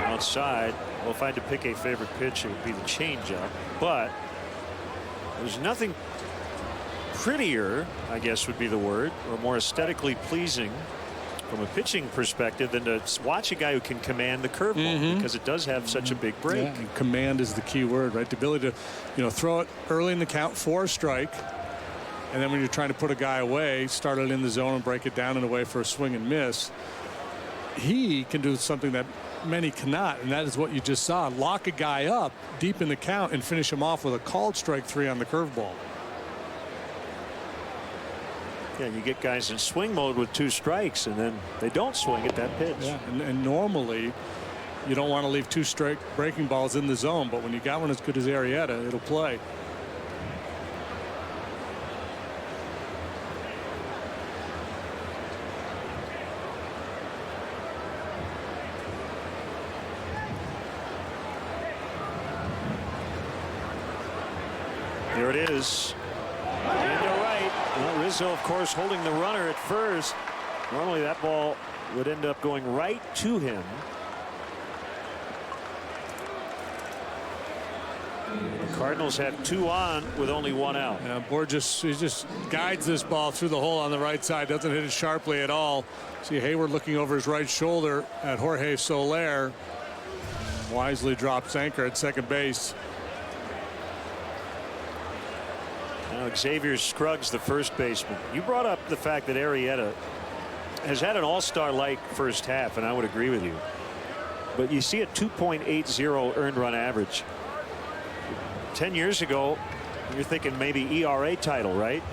Outside, well, if I had to pick a favorite pitch, it would be the changeup, but there's nothing prettier, I guess would be the word, or more aesthetically pleasing from a pitching perspective than to watch a guy who can command the curveball, because it does have such a big break. Yeah, and command is the key word, right? The ability to, throw it early in the count for a strike, and then when you're trying to put a guy away, start it in the zone and break it down and away for a swing and miss. He can do something that many cannot, and that is what you just saw. Lock a guy up deep in the count and finish him off with a called strike 3 on the curveball. Yeah, you get guys in swing mode with 2 strikes, and then they don't swing at that pitch. Yeah, and normally you don't want to leave 2 strike breaking balls in the zone, but when you got one as good as Arrieta, it'll play. Here it is. Into right. Well, Rizzo, of course, holding the runner at first. Normally that ball would end up going right to him. The Cardinals have 2 on with only 1 out. Yeah, Borges, he just guides this ball through the hole on the right side. Doesn't hit it sharply at all. See Hayward looking over his right shoulder at Jorge Soler. Wisely drops anchor at second base. Now Xavier Scruggs, the first baseman. You brought up the fact that Arrieta has had an all-star-like first half, and I would agree with you. But you see a 2.80 earned run average. 10 years ago, you're thinking maybe ERA title, right?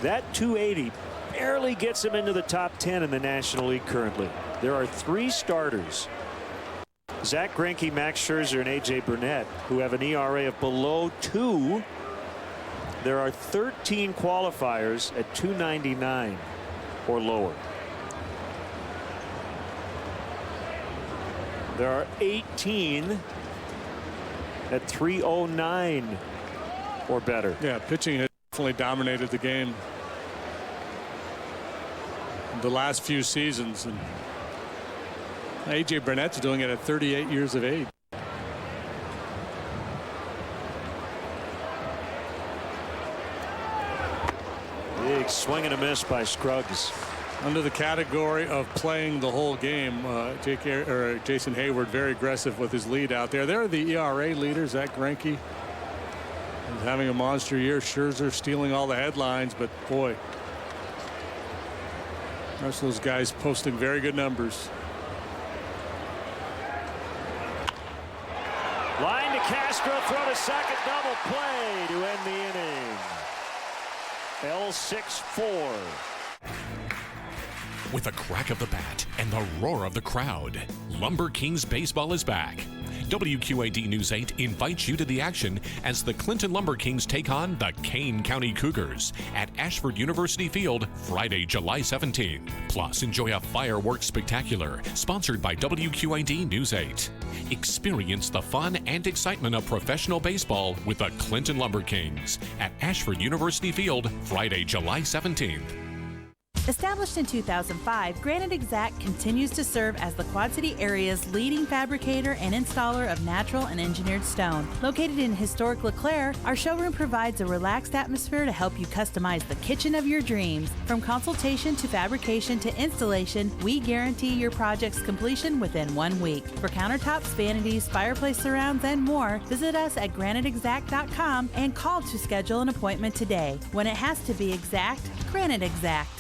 That 280 barely gets him into the top 10 in the National League currently. There are 3 starters, Zach Greinke, Max Scherzer, and A.J. Burnett, who have an ERA of below 2. There are 13 qualifiers at 2.99 or lower. There are 18 at 3.09 or better. Yeah, pitching has definitely dominated the game the last few seasons, and A.J. Burnett's doing it at 38 years of age. Big swing and a miss by Scruggs. Under the category of playing the whole game, Jason Hayward very aggressive with his lead out there. They're the ERA leader. Zach Greinke is having a monster year. Scherzer stealing all the headlines, but boy, the rest of those guys posting very good numbers. Line to Castro, throw to second, double play to end the inning. L6-4. With the crack of the bat and the roar of the crowd, Lumber Kings baseball is back. WQAD News 8 invites you to the action as the Clinton Lumber Kings take on the Kane County Cougars at Ashford University Field Friday, July 17th. Plus, enjoy a fireworks spectacular sponsored by WQAD News 8. Experience the fun and excitement of professional baseball with the Clinton Lumber Kings at Ashford University Field Friday, July 17th. Established in 2005, Granite Exact continues to serve as the Quad City area's leading fabricator and installer of natural and engineered stone. Located in historic LeClaire, our showroom provides a relaxed atmosphere to help you customize the kitchen of your dreams. From consultation to fabrication to installation, we guarantee your project's completion within 1 week. For countertops, vanities, fireplace surrounds, and more, visit us at graniteexact.com and call to schedule an appointment today. When it has to be exact, Granite Exact.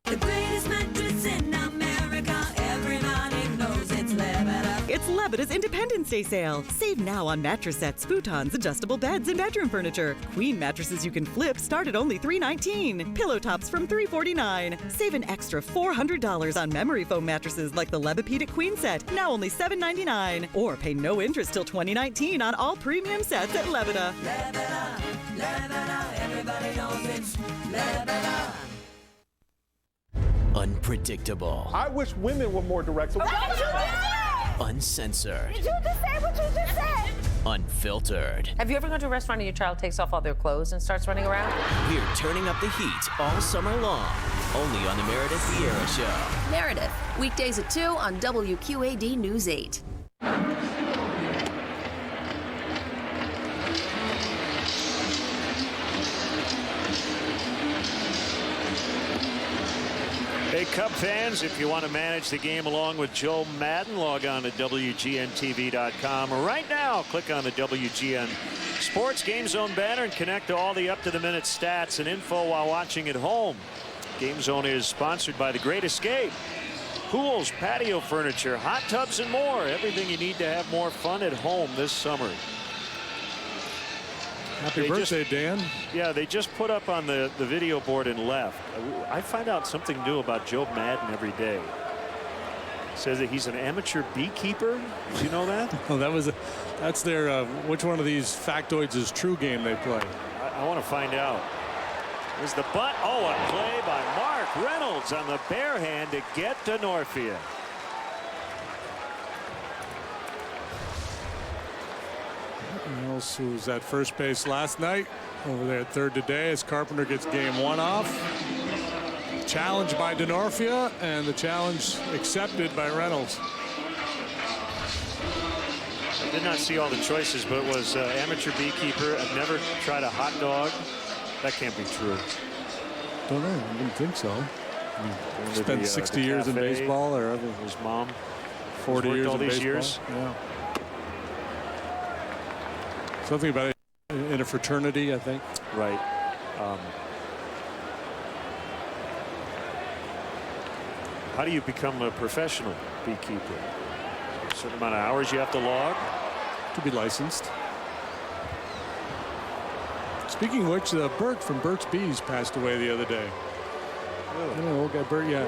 The greatest mattress in America, everybody knows it's Levita. It's Levita's Independence Day sale. Save now on mattress sets, futons, adjustable beds, and bedroom furniture. Queen mattresses you can flip start at only $319. Pillow tops from $349. Save an extra $400 on memory foam mattresses like the Levipedic Queen set, now only $799. Or pay no interest till 2019 on all premium sets at Levita. Levita, Levita, everybody knows it's Levita. Unpredictable. I wish women were more direct. So uncensored. Did you just say what you just said? Unfiltered. Have you ever gone to a restaurant and your child takes off all their clothes and starts running around? We're turning up the heat all summer long, only on the Meredith Vieira Show. Meredith, weekdays at 2 on WQAD News 8. Hey, Cub fans, if you want to manage the game along with Joe Madden, log on to WGNTV.com. Right now, click on the WGN Sports Game Zone banner and connect to all the up-to-the-minute stats and info while watching at home. Game Zone is sponsored by The Great Escape. Pools, patio furniture, hot tubs, and more. Everything you need to have more fun at home this summer. Happy birthday, Dan. Yeah, they just put up on the video board and left. I find out something new about Joe Madden every day. It says that he's an amateur beekeeper. Did you know that? Oh, that's their which one of these factoids is true game they play. I want to find out. There's the butt. Oh, a play by Mark Reynolds on the bare hand to get to Northfield. Reynolds, who was at first base last night, over there at third today as Carpenter gets game one off. Challenged by Denorfia, and the challenge accepted by Reynolds. I did not see all the choices, but it was amateur beekeeper. I've never tried a hot dog. That can't be true. Don't know. I didn't think so. Spent 60 years in baseball, or his mom 40 years all in these baseball. Years. Yeah. Something about it in a fraternity, I think. Right. How do you become a professional beekeeper? A certain amount of hours you have to log? To be licensed. Speaking of which, Bert from Bert's Bees passed away the other day. Really? You know, old guy Bert, yeah.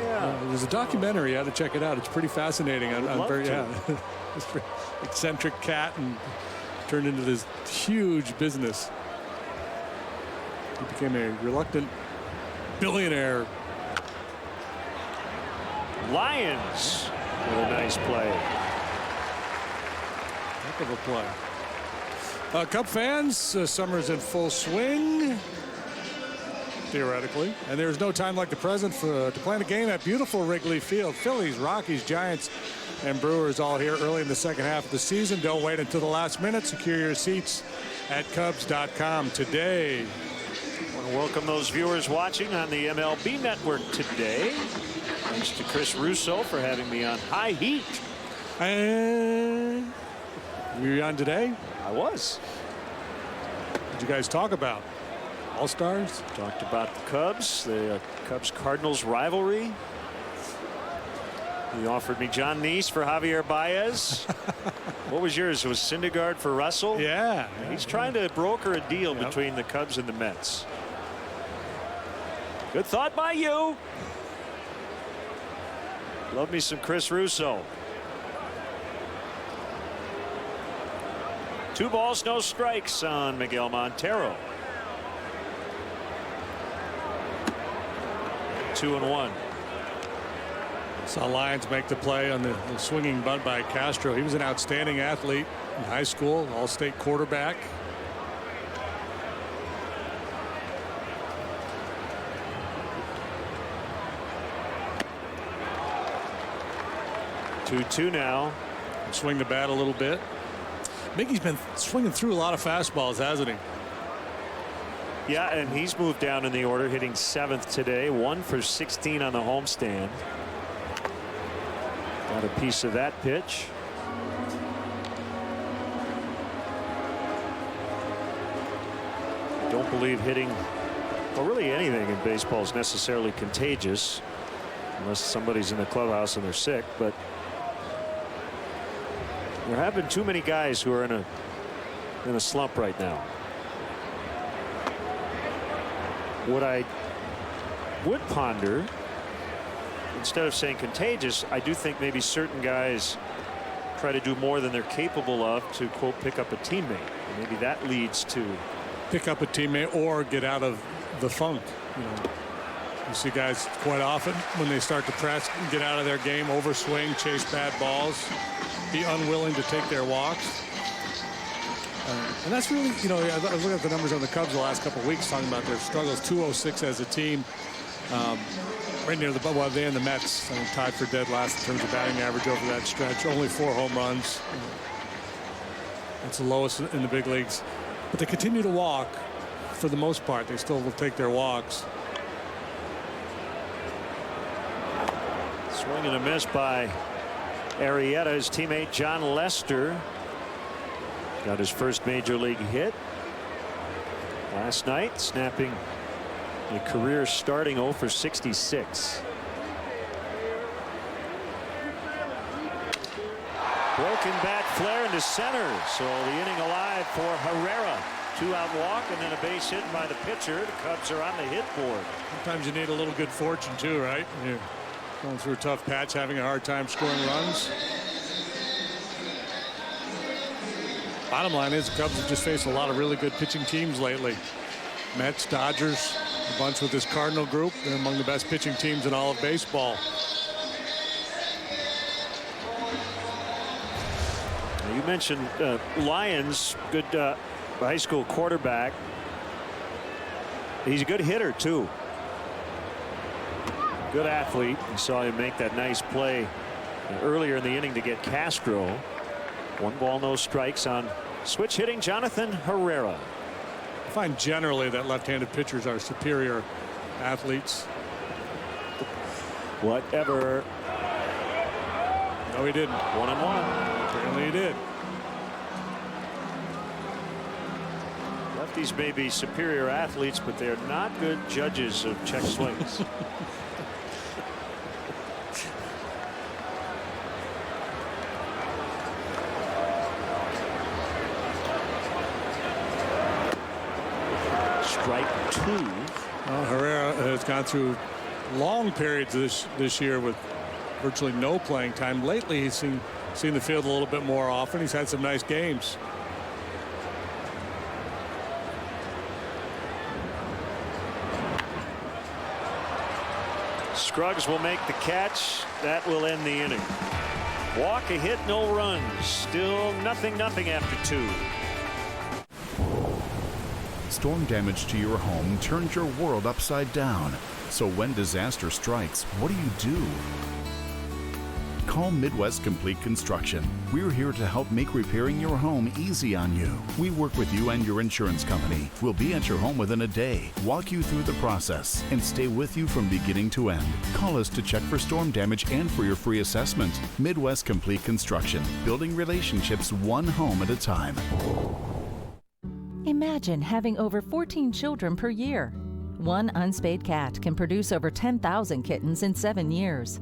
There's a documentary. You ought to check it out. It's pretty fascinating on Bert. Yeah. This eccentric cat and turned into this huge business. He became a reluctant billionaire. Lions with a nice play. Heck of a play. Cub fans, summer's in full swing, theoretically, and there's no time like the present to plan a game at beautiful Wrigley Field. Phillies, Rockies, Giants, and Brewers all here early in the second half of the season. Don't wait until the last minute. Secure your seats at Cubs.com today. I want to welcome those viewers watching on the MLB Network today. Thanks to Chris Russo for having me on High Heat. And were you on today? I was. What did you guys talk about? All-Stars? Talked about the Cubs, the Cardinals rivalry. He offered me John Neese for Javier Baez. What was yours? It was Syndergaard for Russell? Yeah. He's trying to broker a deal between the Cubs and the Mets. Good thought by you. Love me some Chris Russo. 2 balls, no strikes on Miguel Montero. 2-1. Saw Lyons make the play on the swinging bunt by Castro. He was an outstanding athlete in high school, all-state quarterback. Two now. Swing the bat a little bit. Mickey's been swinging through a lot of fastballs, hasn't he? Yeah, and he's moved down in the order, hitting 7th today. 1 for 16 on the homestand. Got a piece of that pitch. Don't believe hitting, well, really anything in baseball is necessarily contagious, unless somebody's in the clubhouse and they're sick. But there have been too many guys who are in a slump right now. What I would ponder, instead of saying contagious, I do think maybe certain guys try to do more than they're capable of to, quote, pick up a teammate. And maybe that leads to pick up a teammate or get out of the funk. You know, you see guys quite often when they start to press, get out of their game, overswing, chase bad balls, be unwilling to take their walks. And that's really, you know, I was looking at the numbers on the Cubs the last couple of weeks, talking about their struggles. 206 as a team, right near the, well, they and the Mets tied for dead last in terms of batting average over that stretch. Only 4 home runs. That's the lowest in the big leagues. But they continue to walk for the most part. They still will take their walks. Swing and a miss by Arrieta. His teammate John Lester got his first major league hit last night, snapping a career starting 0 for 66. Broken bat flare into center, so the inning alive for Herrera. 2-out walk and then a base hit by the pitcher. The Cubs are on the hit board. Sometimes you need a little good fortune too, right? You're going through a tough patch, having a hard time scoring runs. Bottom line is the Cubs have just faced a lot of really good pitching teams lately. Mets, Dodgers, a bunch with this Cardinal group. They're among the best pitching teams in all of baseball. You mentioned Lyons, good high school quarterback. He's a good hitter too. Good athlete. You saw him make that nice play earlier in the inning to get Castro. 1 ball, no strikes on switch hitting Jonathan Herrera. I find generally that left-handed pitchers are superior athletes. Whatever. No, he didn't. 1-1. Apparently he did. Lefties may be superior athletes, but they're not good judges of check swings. Strike 2. Well, Herrera has gone through long periods this year with virtually no playing time. Lately, he's seen the field a little bit more often. He's had some nice games. Scruggs will make the catch. That will end the inning. Walk, a hit, no runs. Still nothing after 2. Storm damage to your home turns your world upside down. So when disaster strikes, what do? Call Midwest Complete Construction. We're here to help make repairing your home easy on you. We work with you and your insurance company. We'll be at your home within a day, walk you through the process, and stay with you from beginning to end. Call us to check for storm damage and for your free assessment. Midwest Complete Construction, building relationships one home at a time. Imagine having over 14 children per year. One unspayed cat can produce over 10,000 kittens in 7 years.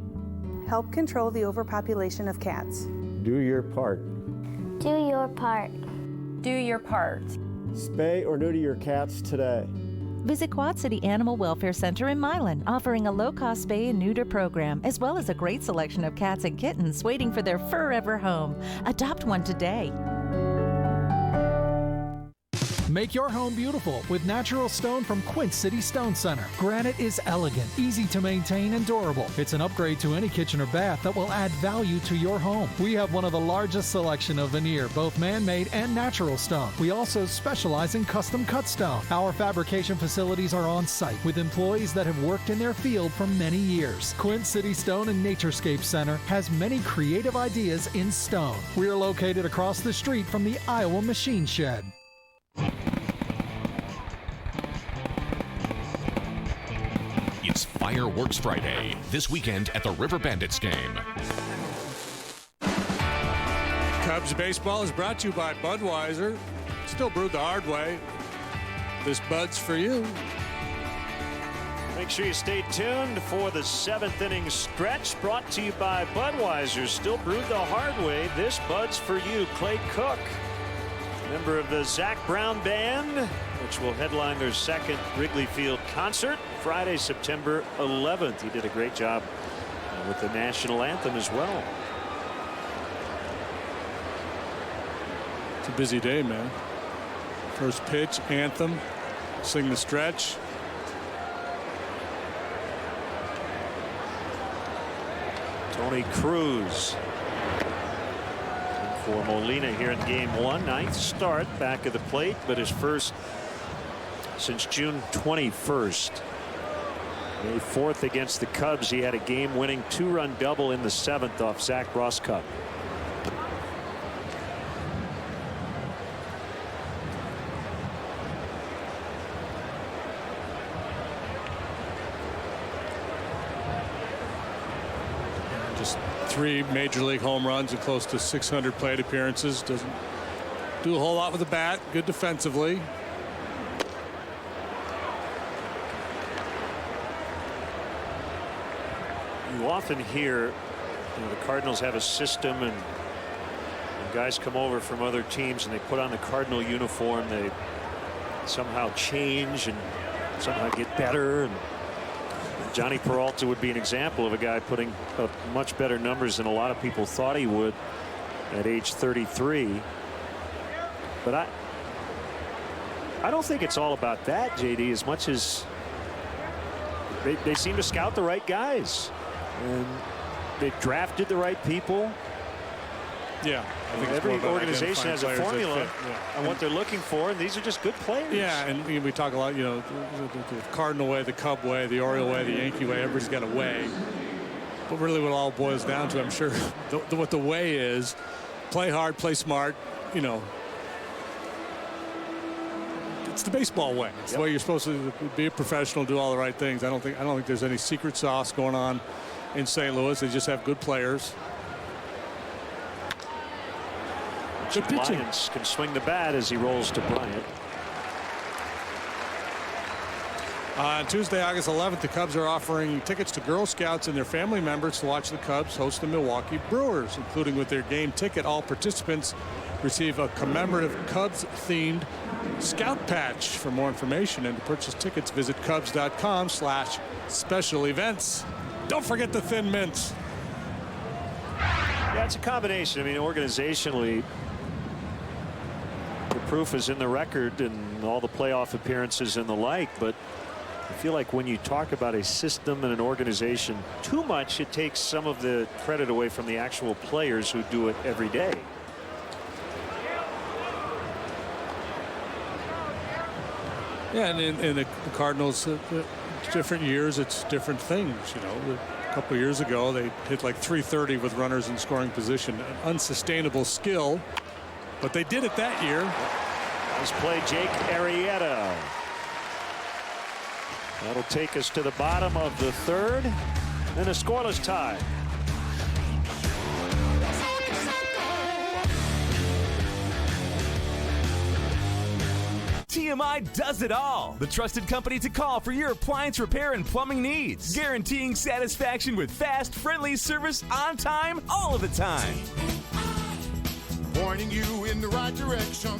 Help control the overpopulation of cats. Do your part. Do your part. Do your part. Spay or neuter your cats today. Visit Quad City Animal Welfare Center in Milan, offering a low-cost spay and neuter program, as well as a great selection of cats and kittens waiting for their forever home. Adopt one today. Make your home beautiful with natural stone from Quint City Stone Center. Granite is elegant, easy to maintain, and durable. It's an upgrade to any kitchen or bath that will add value to your home. We have one of the largest selection of veneer, both man-made and natural stone. We also specialize in custom cut stone. Our fabrication facilities are on site with employees that have worked in their field for many years. Quint City Stone and Naturescape Center has many creative ideas in stone. We are located across the street from the Iowa Machine Shed. It's Fireworks Friday, this weekend at the River Bandits game. Cubs baseball is brought to you by Budweiser. Still brewed the hard way. This Bud's for you. Make sure you stay tuned for the 7th inning stretch, brought to you by Budweiser. Still brewed the hard way. This Bud's for you. Clay Cook, member of the Zach Brown Band, which will headline their second Wrigley Field concert Friday, September 11th. He did a great job with the national anthem as well. It's a busy day, man. First pitch, anthem, sing the stretch. Tony Cruz for Molina here in game 1. 9th start back of the plate, but his first since June 21st. May 4th against the Cubs, he had a game-winning 2-run double in the 7th off Zach Rosscup. Just 3 major league home runs and close to 600 plate appearances. Doesn't do a whole lot with the bat. Good defensively. You often hear the Cardinals have a system, and guys come over from other teams and they put on the Cardinal uniform. They somehow change and somehow get better. And Johnny Peralta would be an example of a guy putting up much better numbers than a lot of people thought he would at age 33. But I don't think it's all about that, JD, as much as they seem to scout the right guys. And they drafted the right people. Yeah, I think every organization has a formula on what they're looking for, and these are just good players. Yeah, and we talk a lot, you know, the Cardinal way, the Cub way, the Oriole way, the Yankee way. Everybody's got a way. But really what it all boils down to, I'm sure, what the way is, play hard, play smart, you know. It's the baseball way. It's the way you're supposed to be a professional, do all the right things. I don't think there's any secret sauce going on in St. Louis. They just have good players. Good pitching. Lyons can swing the bat as he rolls to Bryant. On Tuesday, August 11th, the Cubs are offering tickets to Girl Scouts and their family members to watch the Cubs host the Milwaukee Brewers, including with their game ticket. All participants receive a commemorative Cubs-themed scout patch. For more information and to purchase tickets, visit Cubs.com/special events. Don't forget the Thin Mints. Yeah, it's a combination. I mean, organizationally, the proof is in the record and all the playoff appearances and the like. But I feel like when you talk about a system and an organization too much, it takes some of the credit away from the actual players who do it every day. Yeah, and in the Cardinals, different years, it's different things. You know, a couple of years ago, they hit like .330 with runners in scoring position. An unsustainable skill, but they did it that year. Nice play, Jake Arrieta. That'll take us to the bottom of the 3rd, and a scoreless tie. TMI does it all. The trusted company to call for your appliance repair and plumbing needs. Guaranteeing satisfaction with fast, friendly service on time, all of the time. Pointing you in the right direction.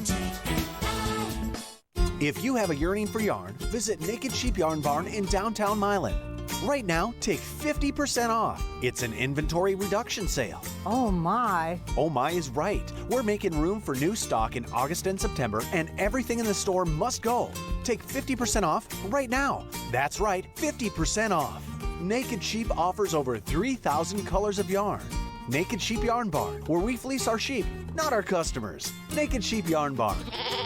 If you have a yearning for yarn, visit Naked Sheep Yarn Barn in downtown Milan. Right now, take 50% off. It's an inventory reduction sale. Oh my. Oh my is right. We're making room for new stock in August and September, and everything in the store must go. Take 50% off right now. That's right, 50% off. Naked Sheep offers over 3,000 colors of yarn. Naked Sheep Yarn Barn, where we fleece our sheep, not our customers. Naked Sheep Yarn Barn,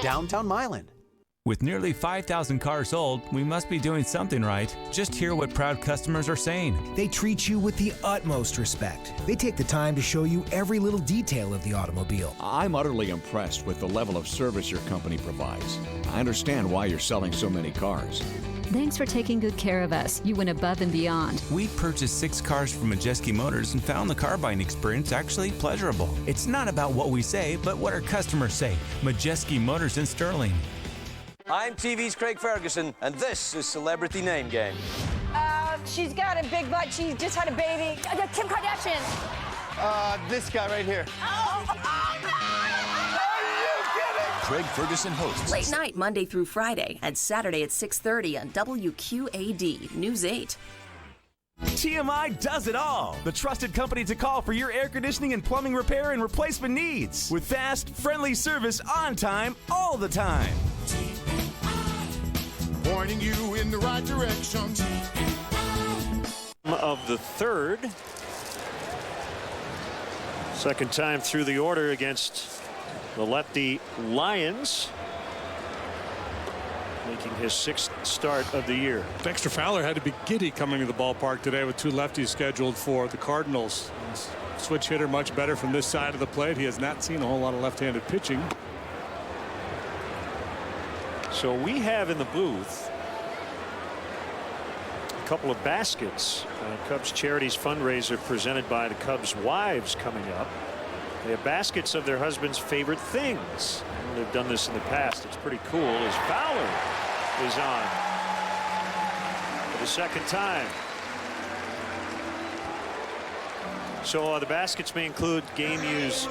downtown Milan. With nearly 5,000 cars sold, we must be doing something right. Just hear what proud customers are saying. They treat you with the utmost respect. They take the time to show you every little detail of the automobile. I'm utterly impressed with the level of service your company provides. I understand why you're selling so many cars. Thanks for taking good care of us. You went above and beyond. We purchased 6 cars from Majeski Motors and found the car buying experience actually pleasurable. It's not about what we say, but what our customers say. Majeski Motors in Sterling. I'm TV's Craig Ferguson, and this is Celebrity Name Game. She's got a big butt. She just had a baby. Kim Kardashian. This guy right here. Craig Ferguson hosts. Late night, Monday through Friday, and Saturday at 6:30 on WQAD News 8. TMI does it all. The trusted company to call for your air conditioning and plumbing repair and replacement needs. With fast, friendly service on time, all the time. Pointing you in the right direction. Of the third. Second time through the order against the lefty Lions. Making his 6th start of the year. Dexter Fowler had to be giddy coming to the ballpark today with 2 lefties scheduled for the Cardinals. Switch hitter much better from this side of the plate. He has not seen a whole lot of left-handed pitching. So we have in the booth a couple of baskets. Cubs Charities fundraiser presented by the Cubs wives coming up. They have baskets of their husband's favorite things. They've done this in the past. It's pretty cool as Fowler is on for the second time. So the baskets may include game-used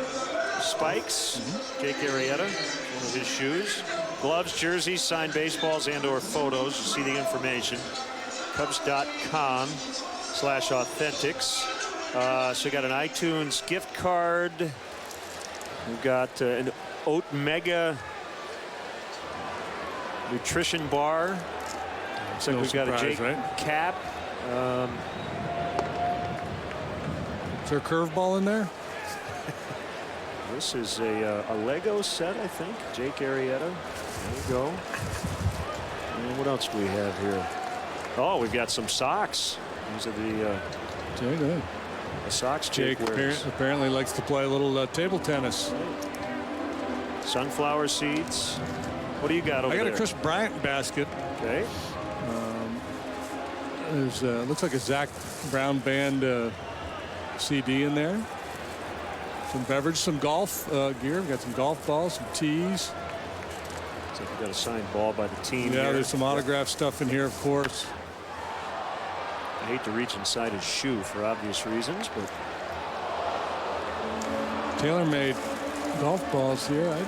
spikes, Jake Arrieta, one of his shoes, gloves, jerseys, signed baseballs, and/or photos. You see the information. Cubs.com/authentics. So we got an iTunes gift card. We've got an Oat Mega nutrition bar. Looks like we've got a Jake cap. Is there a curveball in there? This is a Lego set, I think. Jake Arrieta. There you go. And what else do we have here? Oh, we've got some socks. These are the socks Jake wears. Apparently likes to play a little table tennis. Sunflower seeds. What do you got over there? I got a Chris Bryant basket. Okay. There's looks like a Zach Brown Band CD in there. Some beverage, some golf gear. We've got some golf balls, some tees. Looks like we've got a signed ball by the team. Yeah, here. there's some autograph stuff in here, of course. I hate to reach inside his shoe for obvious reasons, but tailor-made golf balls here. I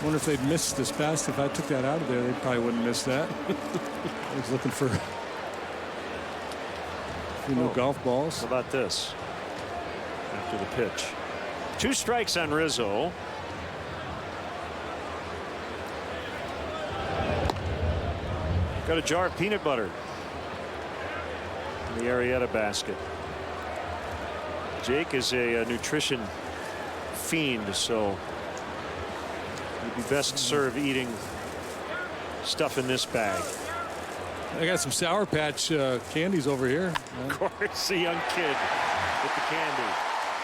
wonder if they'd miss this pass. If I took that out of there, they probably wouldn't miss that. I was looking for a few new golf balls. How about this? After the pitch. 2 strikes on Rizzo. Got a jar of peanut butter in the Arrieta basket. Jake is a nutrition fiend, so you'd be best served eating stuff in this bag. I got some Sour Patch candies over here. Of course, a young kid with the candy.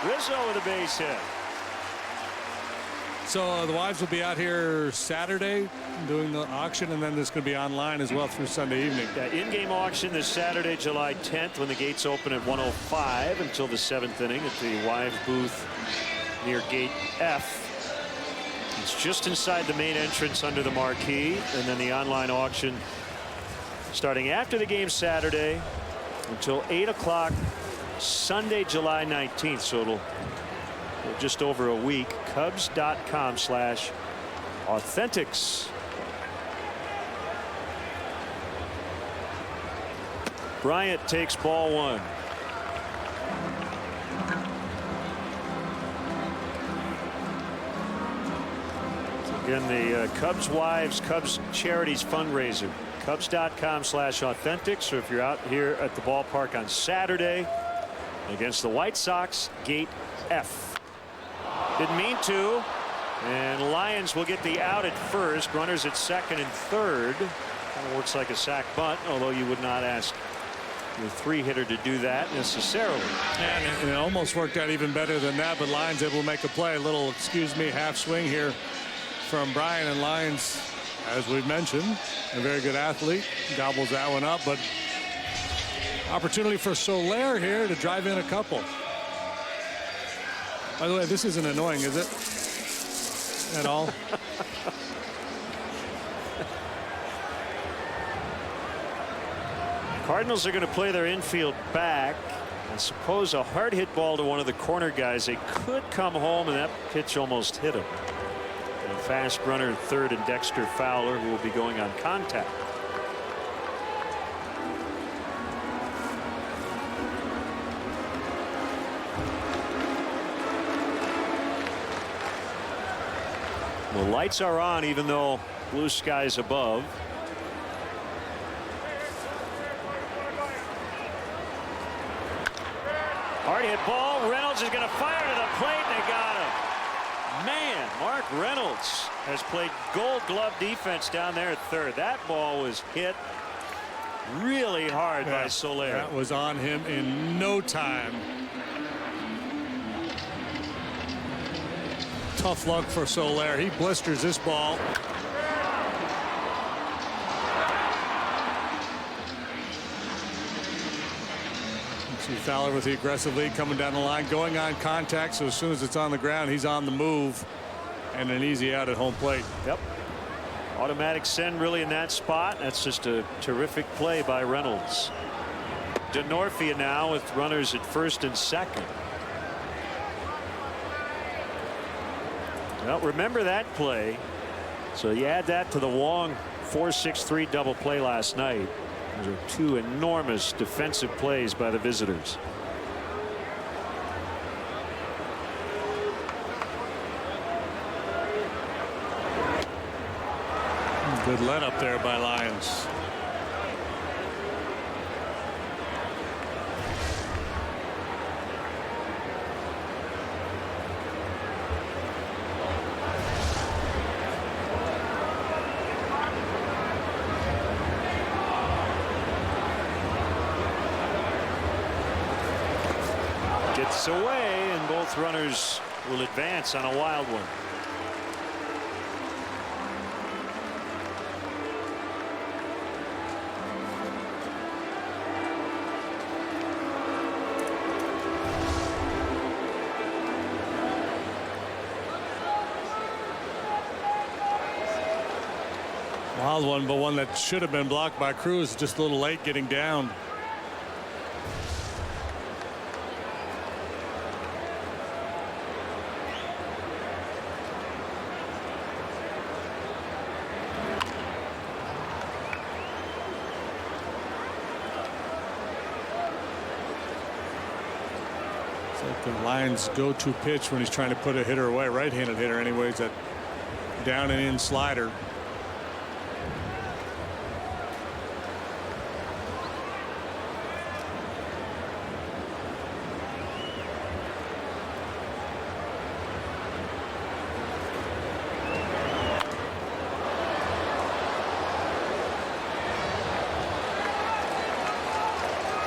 Rizzo with a base hit. So the wives will be out here Saturday doing the auction, and then this going to be online as well through Sunday evening. Yeah, in-game auction this Saturday, July 10th, when the gates open at 1:05 until the 7th inning at the wives booth near Gate F. It's just inside the main entrance under the marquee, and then the online auction starting after the game Saturday until 8 o'clock Sunday, July 19th. So it'll just over a week. Cubs.com/authentics. Bryant takes ball one. Again, the Cubs Wives, Cubs Charities fundraiser. Cubs.com/authentic. So if you're out here at the ballpark on Saturday against the White Sox, gate F. Didn't mean to. And Lions will get the out at first. Runners at second and third. Kind of works like a sac bunt, although you would not ask your three-hitter to do that necessarily. And it almost worked out even better than that, but Lions able to make a play. A little, excuse me, half swing here from Brian, and Lions, as we've mentioned, a very good athlete, gobbles that one up, but opportunity for Soler here to drive in a couple. By the way, this isn't annoying, is it? At all? Cardinals are going to play their infield back. I suppose a hard hit ball to one of the corner guys. They could come home, and that pitch almost hit him. A fast runner third and Dexter Fowler, who will be going on contact. The lights are on, even though blue skies above. Hard hit ball. Reynolds is going to fire to the plate, and they got him. Man, Mark Reynolds has played Gold Glove defense down there at third. That ball was hit really hard by Soler. That was on him in no time. Tough luck for Soler. He blisters this ball. See Fowler with the aggressive lead coming down the line, going on contact. So as soon as it's on the ground, he's on the move, and an easy out at home plate. Yep. Automatic send really in that spot. That's just a terrific play by Reynolds. DeNorfia now with runners at first and second. Well, remember that play. So you add that to the Wong 4-6-3 double play last night. Those are two enormous defensive plays by the visitors. Good let up there by Lions. Gets away, and both runners will advance on a wild one. Wild one, but one that should have been blocked by Cruz. Just a little late getting down. It's like the Lions' go-to pitch when he's trying to put a hitter away, right-handed hitter anyways, that down and in slider.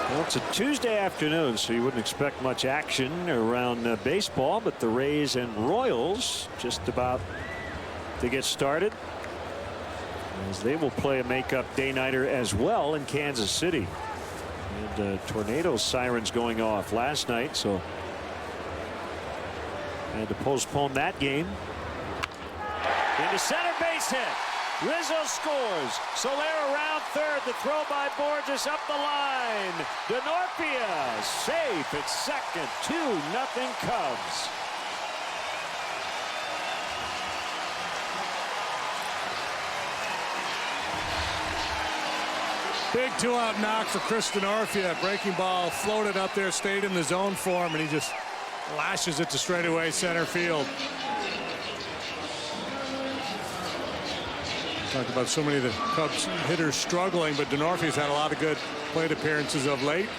Well, it's a Tuesday afternoon, so you wouldn't expect much action around baseball, but the Rays and Royals just about to get started, as they will play a makeup day-nighter as well in Kansas City. And tornado sirens going off last night, so had to postpone that game. Into center, base hit. Rizzo scores. Soler around third. The throw by Borges up the line. DeNorfia safe at second. 2-0 Cubs. Big 2-out knock for Chris Denorfia. Breaking ball floated up there, stayed in the zone for him, and he just lashes it to straightaway center field. Talked about so many of the Cubs hitters struggling, but Denorfia's had a lot of good plate appearances of late.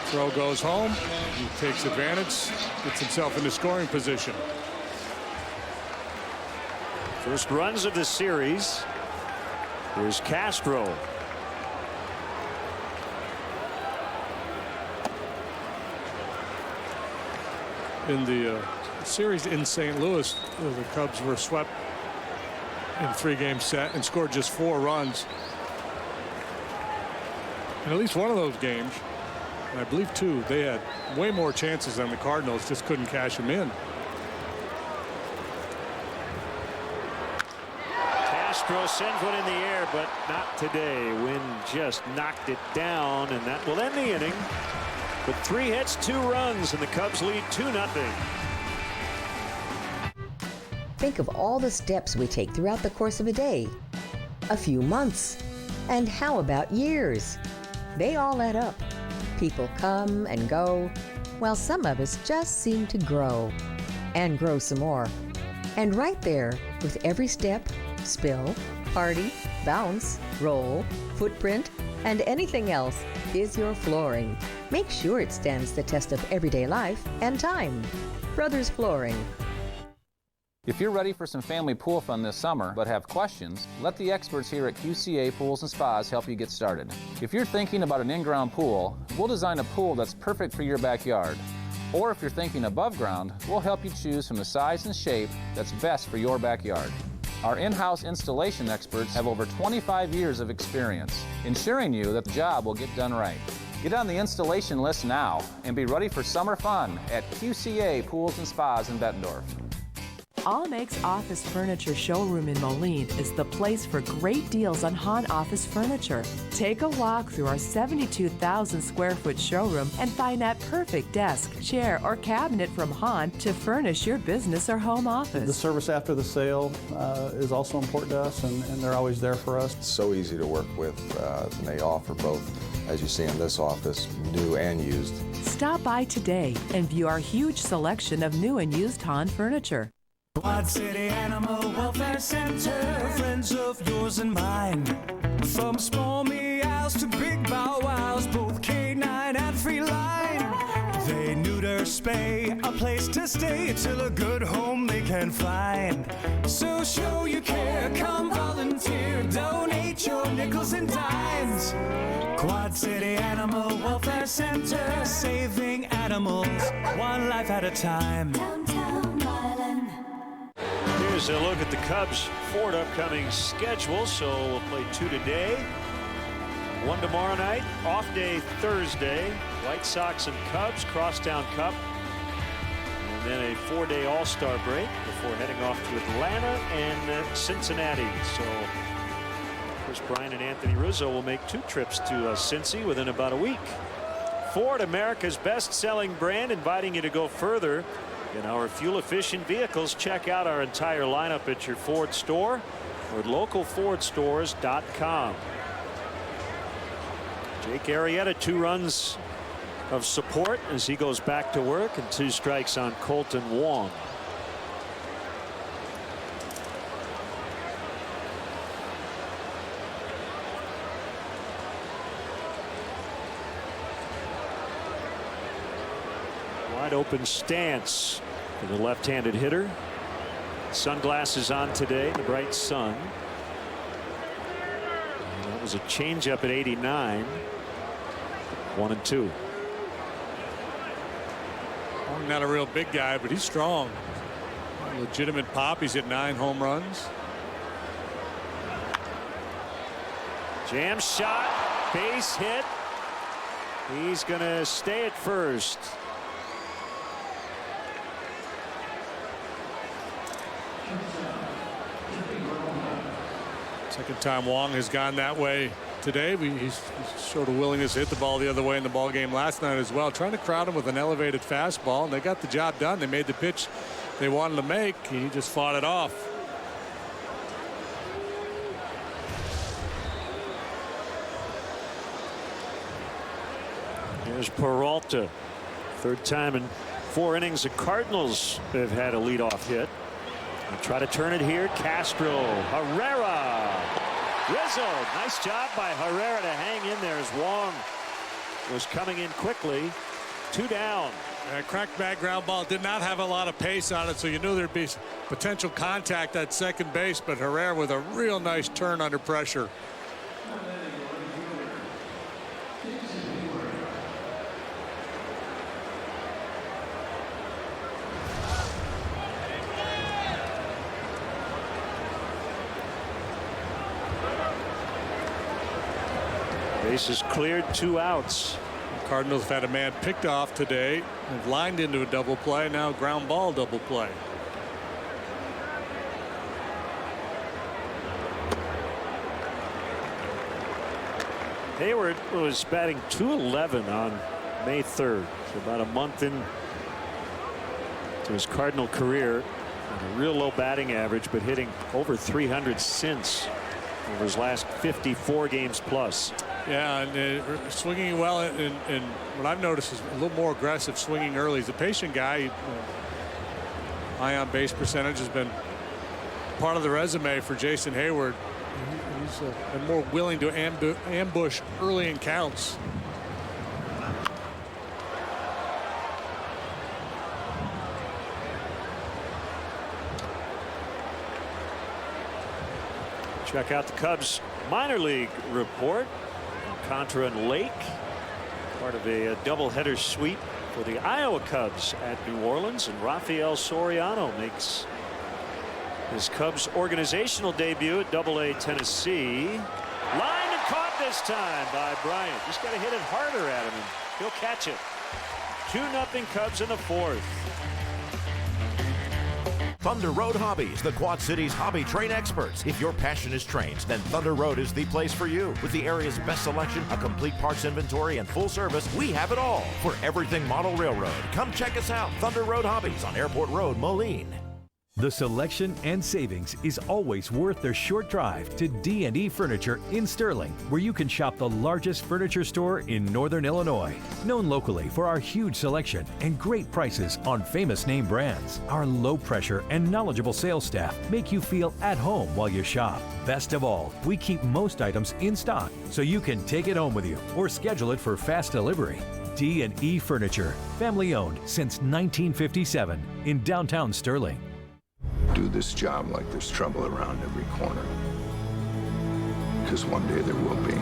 Throw goes home. He takes advantage, gets himself into scoring position. First runs of the series. Here's Castro. In the series in St. Louis, the Cubs were swept in a 3-game set and scored just 4 runs. In at least one of those games, and I believe 2, they had way more chances than the Cardinals, just couldn't cash them in. Castro sends one in the air, but not today. Wind just knocked it down, and that will end the inning. With 3 hits, 2 runs, and the Cubs lead 2-0. Think of all the steps we take throughout the course of a day, a few months, and how about years? They all add up. People come and go, while some of us just seem to grow and grow some more. And right there, with every step, spill, party, bounce, roll, footprint, and anything else, is your flooring. Make sure it stands the test of everyday life and time. Brothers Flooring. If you're ready for some family pool fun this summer but have questions, let the experts here at QCA Pools and Spas help you get started. If you're thinking about an in-ground pool, we'll design a pool that's perfect for your backyard. Or if you're thinking above ground, we'll help you choose from the size and shape that's best for your backyard. Our in-house installation experts have over 25 years of experience, ensuring you that the job will get done right. Get on the installation list now and be ready for summer fun at QCA Pools and Spas in Bettendorf. Allmake's Office Furniture Showroom in Moline is the place for great deals on Hahn office furniture. Take a walk through our 72,000 square foot showroom and find that perfect desk, chair, or cabinet from Hahn to furnish your business or home office. The service after the sale is also important to us, and they're always there for us. It's so easy to work with, and they offer both, as you see in this office, new and used. Stop by today and view our huge selection of new and used Hahn furniture. Quad City Animal Welfare Center, friends of yours and mine. From small meows to big bow wows, both canine and feline. They neuter, spay, a place to stay till a good home they can find. So show your care, come volunteer, donate your nickels and dimes. Quad City Animal Welfare Center, saving animals one life at a time. Downtown Island. Here's a look at the Cubs' forward upcoming schedule. So we'll play 2 today, 1 tomorrow night, off day Thursday. White Sox and Cubs, Crosstown Cup, and then a 4-day All-Star break before heading off to Atlanta and Cincinnati. So Chris Bryant and Anthony Rizzo will make 2 trips to Cincy within about a week. Ford, America's best-selling brand, inviting you to go further in our fuel-efficient vehicles. Check out our entire lineup at your Ford store or at localfordstores.com. Jake Arrieta, 2 runs of support as he goes back to work, and 2 strikes on Colton Wong. Wide open stance for the left-handed hitter. Sunglasses on today, the bright sun. And that was a changeup at 89. 1-2. Not a real big guy, but he's strong. A legitimate pop. He's hit 9 home runs. Jam shot, base hit. He's going to stay at first. Second time Wong has gone that way today. He's showed a willingness to hit the ball the other way in the ball game last night as well, trying to crowd him with an elevated fastball, and they got the job done. They made the pitch they wanted to make. He just fought it off. There's Peralta. Third time in 4 innings the Cardinals have had a leadoff hit. They'll try to turn it here. Castro. Herrera. Rizzo. Nice job by Herrera to hang in there as Wong was coming in quickly. 2 down. Cracked back ground ball did not have a lot of pace on it, so you knew there'd be potential contact at second base, but Herrera with a real nice turn under pressure. Bases cleared, 2 outs. Cardinals have had a man picked off today. They've lined into a double play. Now ground ball double play. Hayward was batting .211 on May 3rd. So about a month in to his Cardinal career. And a real low batting average, but hitting over 300 since over his last 54 games plus. Yeah, and swinging well, and what I've noticed is a little more aggressive swinging early. He's a patient guy. High on base percentage has been part of the resume for Jason Hayward. He's been more willing to ambush early in counts. Check out the Cubs minor league report. Contra and Lake, part of a doubleheader sweep for the Iowa Cubs at New Orleans, and Rafael Soriano makes his Cubs organizational debut at AA Tennessee. Lined and caught this time by Bryant. Just got to hit it harder at him and he'll catch it. 2-0 Cubs in the 4th. Thunder Road Hobbies, the Quad Cities hobby train experts. If your passion is trains, then Thunder Road is the place for you. With the area's best selection, a complete parts inventory, and full service, we have it all. For everything model railroad, come check us out. Thunder Road Hobbies on Airport Road, Moline. The selection and savings is always worth their short drive to D&E Furniture in Sterling, where you can shop the largest furniture store in Northern Illinois. Known locally for our huge selection and great prices on famous name brands, our low pressure and knowledgeable sales staff make you feel at home while you shop. Best of all, we keep most items in stock so you can take it home with you or schedule it for fast delivery. D&E Furniture, family owned since 1957 in downtown Sterling. Do this job like there's trouble around every corner. Because one day there will be.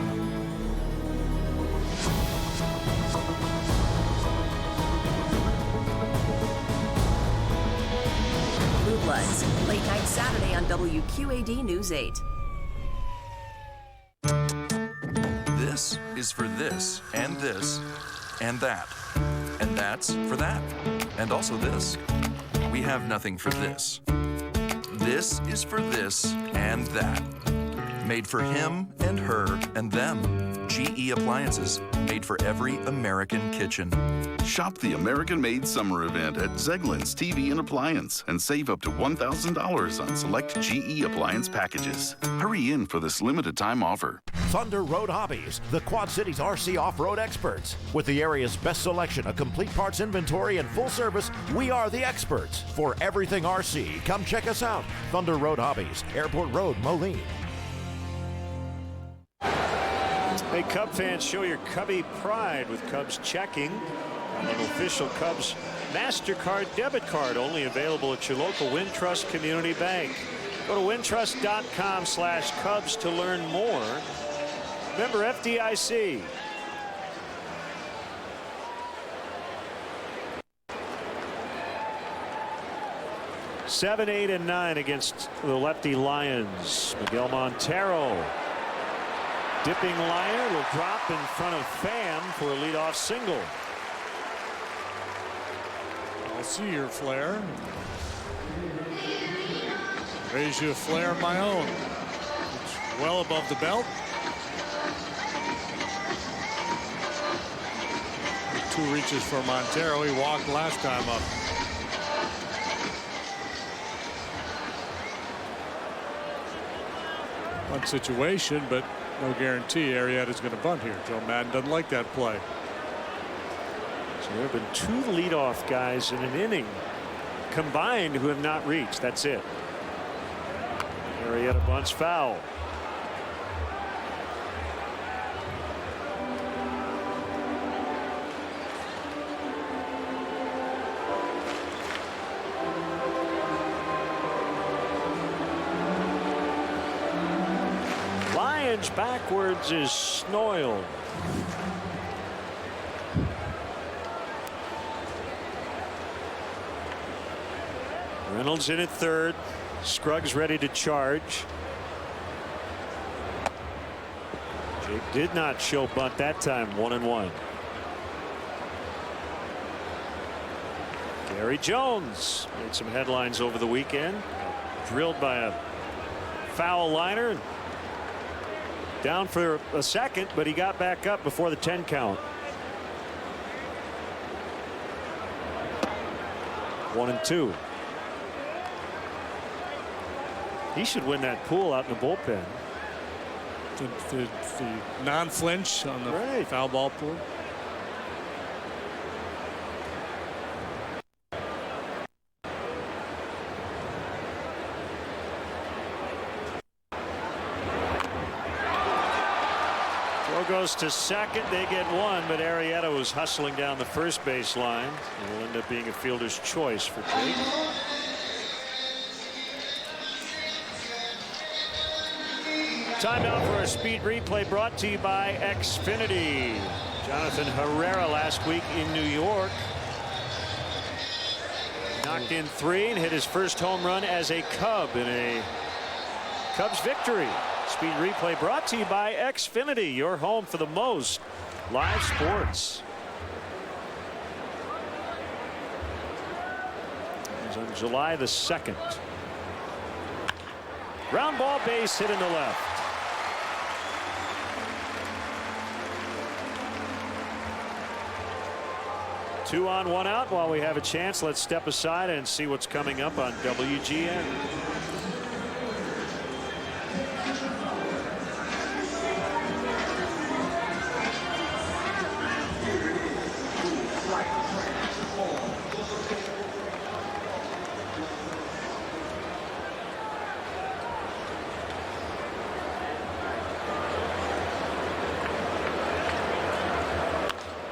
Blue Bloods, late night Saturday on WQAD News 8. This is for this, and that. And that's for that. And also this. We have nothing for this. This is for this and that. Made for him and her and them. GE Appliances, made for every American kitchen. Shop the American-made summer event at Zeglin's TV and Appliance and save up to $1,000 on select GE appliance packages. Hurry in for this limited time offer. Thunder Road Hobbies, the Quad Cities RC off-road experts. With the area's best selection, a complete parts inventory, and full service, we are the experts. For everything RC, come check us out. Thunder Road Hobbies, Airport Road, Moline. Hey, Cub fans, show your Cubby pride with Cubs checking. An official Cubs MasterCard debit card, only available at your local Wintrust Community Bank. Go to wintrust.com/Cubs to learn more. Member FDIC. Seven, 8, and 9 against the lefty Lions. Miguel Montero. Dipping liner will drop in front of Pham for a leadoff single. I'll see your flare. Raise you a flare of my own. It's well above the belt. 2 reaches for Montero. He walked last time up. One situation, but no guarantee Arrieta's going to bunt here. Joe Madden doesn't like that play. So there have been 2 leadoff guys in an inning combined who have not reached. That's it. Arrieta bunts foul. Lions backwards is Snoyle. Reynolds in at third. Scruggs ready to charge. Jake did not show bunt that time. 1-1. Gary Jones made some headlines over the weekend. Drilled by a foul liner. Down for a second, but he got back up before the 10 count. 1-2. He should win that pool out in the bullpen. The non-flinch on the foul ball pool. Throw goes to second. They get one, but Arrieta was hustling down the first base line. It'll end up being a fielder's choice for Jake. Timeout for a speed replay brought to you by Xfinity. Jonathan Herrera last week in New York knocked in 3 and hit his first home run as a Cub in a Cubs victory. Speed replay brought to you by Xfinity, your home for the most live sports. It was on July the 2nd. Ground ball, base hit in the left. Two on, one out. While we have a chance, let's step aside and see what's coming up on WGN.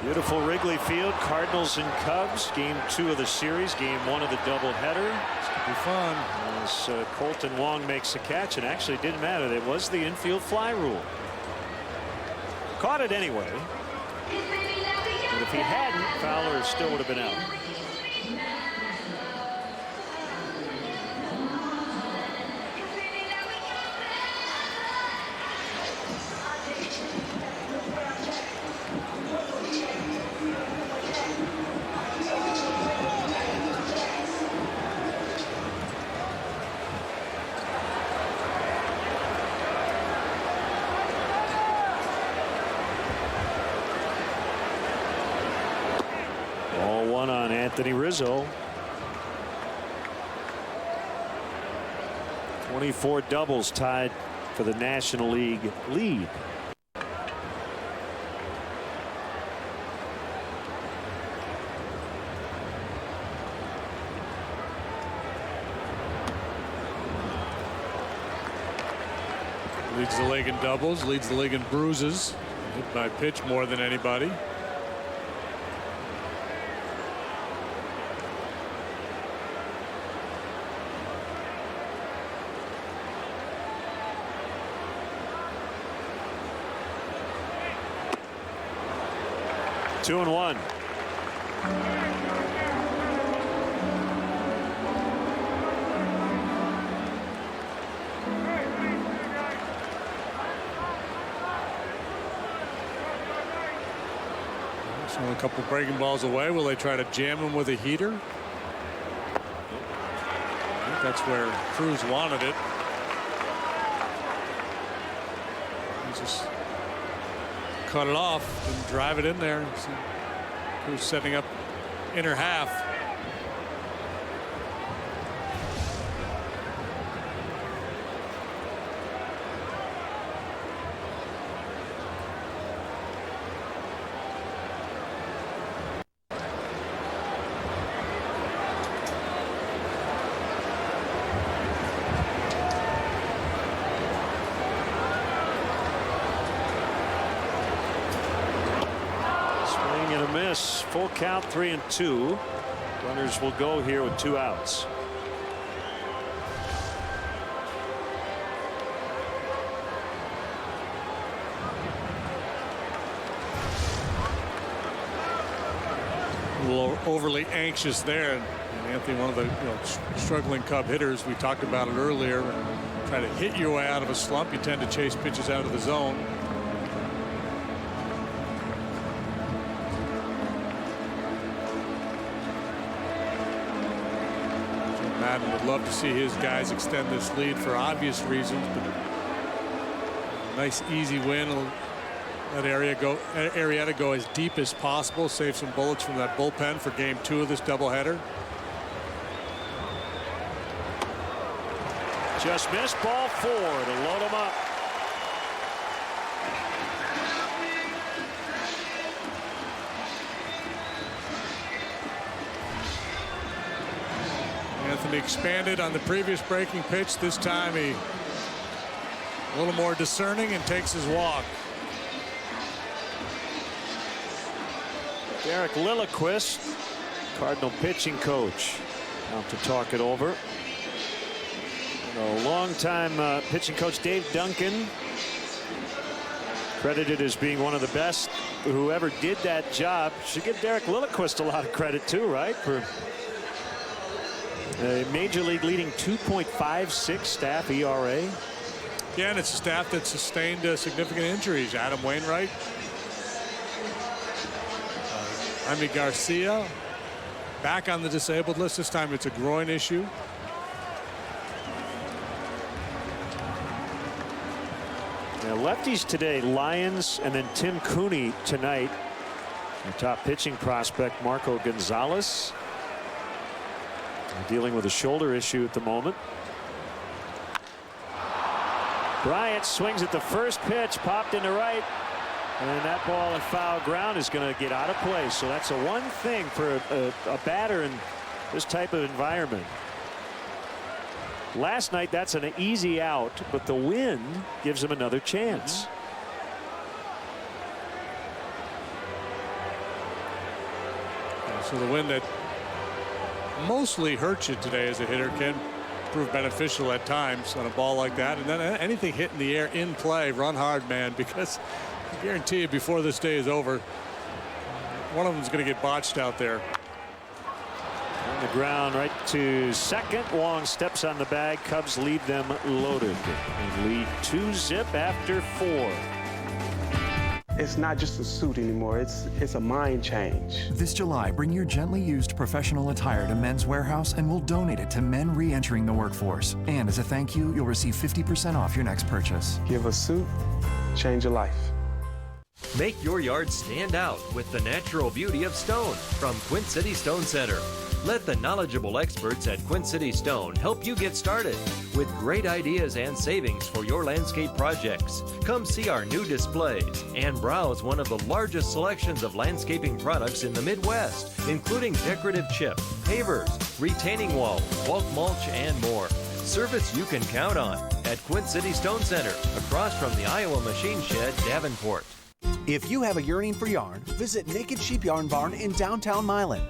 Beautiful Wrigley Field. Cardinals and Cubs. Game 2 of the series. Game 1 of the doubleheader. It's going to be fun as Colton Wong makes a catch. And actually, it didn't matter. It was the infield fly rule. Caught it anyway. But if he hadn't, Fowler still would have been out. On Anthony Rizzo. 24 doubles tied for the National League lead. Leads the league in doubles, leads the league in bruises. Hit by pitch more than anybody. Two and one. So a couple breaking balls away. Will they try to jam him with a heater? I think that's where Cruz wanted it. He just cut it off and drive it in there. Cruz setting up inner half. count, 3-2. Runners will go here with 2 outs. A little overly anxious there. And Anthony, one of the struggling Cub hitters, we talked about it earlier. Try to hit your way out of a slump. You tend to chase pitches out of the zone. Madden would love to see his guys extend this lead for obvious reasons, but nice easy win. Let Arrieta go as deep as possible, save some bullets from that bullpen for game 2 of this doubleheader. Just missed, ball 4 to load him up. Anthony expanded on the previous breaking pitch. This time he a little more discerning and takes his walk. Derek Lilliquist, Cardinal pitching coach, out to talk it over. Longtime pitching coach Dave Duncan, credited as being one of the best who ever did that job. Should give Derek Lilliquist a lot of credit too, right? For a major league leading 2.56 staff ERA. Yeah, and it's a staff that sustained significant injuries. Adam Wainwright, Jaime Garcia back on the disabled list. This time it's a groin issue. Now lefties today, Lyons and then Tim Cooney tonight. The top pitching prospect Marco Gonzalez dealing with a shoulder issue at the moment. Bryant swings at the first pitch, popped into right, and that ball at foul ground is going to get out of play. So that's a one thing for a batter in this type of environment. Last night that's an easy out, but the win gives him another chance. So the win that mostly hurts you today as a hitter can prove beneficial at times on a ball like that. And then anything hit in the air in play, run hard, man, because I guarantee you before this day is over, one of them is going to get botched out there. On the ground right to second. Wong steps on the bag. Cubs leave them loaded and lead 2-0 after 4. It's not just a suit anymore. It's a mind change. This July, bring your gently used professional attire to Men's Warehouse and we'll donate it to men re-entering the workforce. And as a thank you, you'll receive 50% off your next purchase. Give a suit, change a life. Make your yard stand out with the natural beauty of stone from Quint City Stone Center. Let the knowledgeable experts at Quint City Stone help you get started with great ideas and savings for your landscape projects. Come see our new displays and browse one of the largest selections of landscaping products in the Midwest, including decorative chip, pavers, retaining walls, bulk mulch, and more. Service you can count on at Quint City Stone Center, across from the Iowa Machine Shed, Davenport. If you have a yearning for yarn, visit Naked Sheep Yarn Barn in downtown Milan.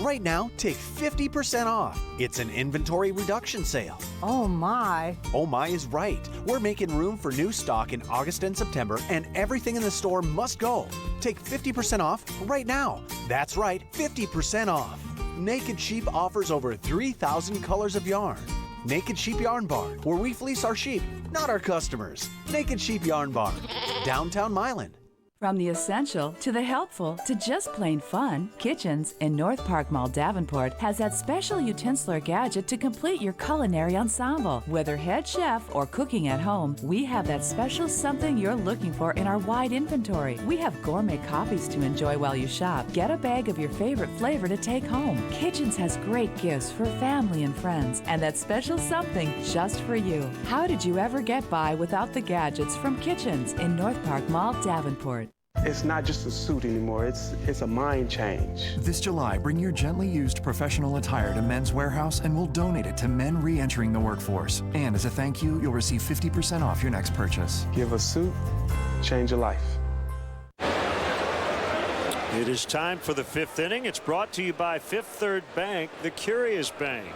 Right now, take 50% off. It's an inventory reduction sale. Oh my. Oh my is right. We're making room for new stock in August and September, and everything in the store must go. Take 50% off right now. That's right, 50% off. Naked Sheep offers over 3,000 colors of yarn. Naked Sheep Yarn Barn, where we fleece our sheep, not our customers. Naked Sheep Yarn Barn, downtown Milan. From the essential to the helpful to just plain fun, Kitchens in North Park Mall, Davenport has that special utensiler gadget to complete your culinary ensemble. Whether head chef or cooking at home, we have that special something you're looking for in our wide inventory. We have gourmet coffees to enjoy while you shop. Get a bag of your favorite flavor to take home. Kitchens has great gifts for family and friends, and that special something just for you. How did you ever get by without the gadgets from Kitchens in North Park Mall, Davenport? It's not just a suit anymore. It's a mind change. This July, bring your gently used professional attire to Men's Warehouse and we'll donate it to men re-entering the workforce. And as a thank you, you'll receive 50% off your next purchase. Give a suit, change a life. It is time for the 5th inning. It's brought to you by Fifth Third Bank, the Curious Bank.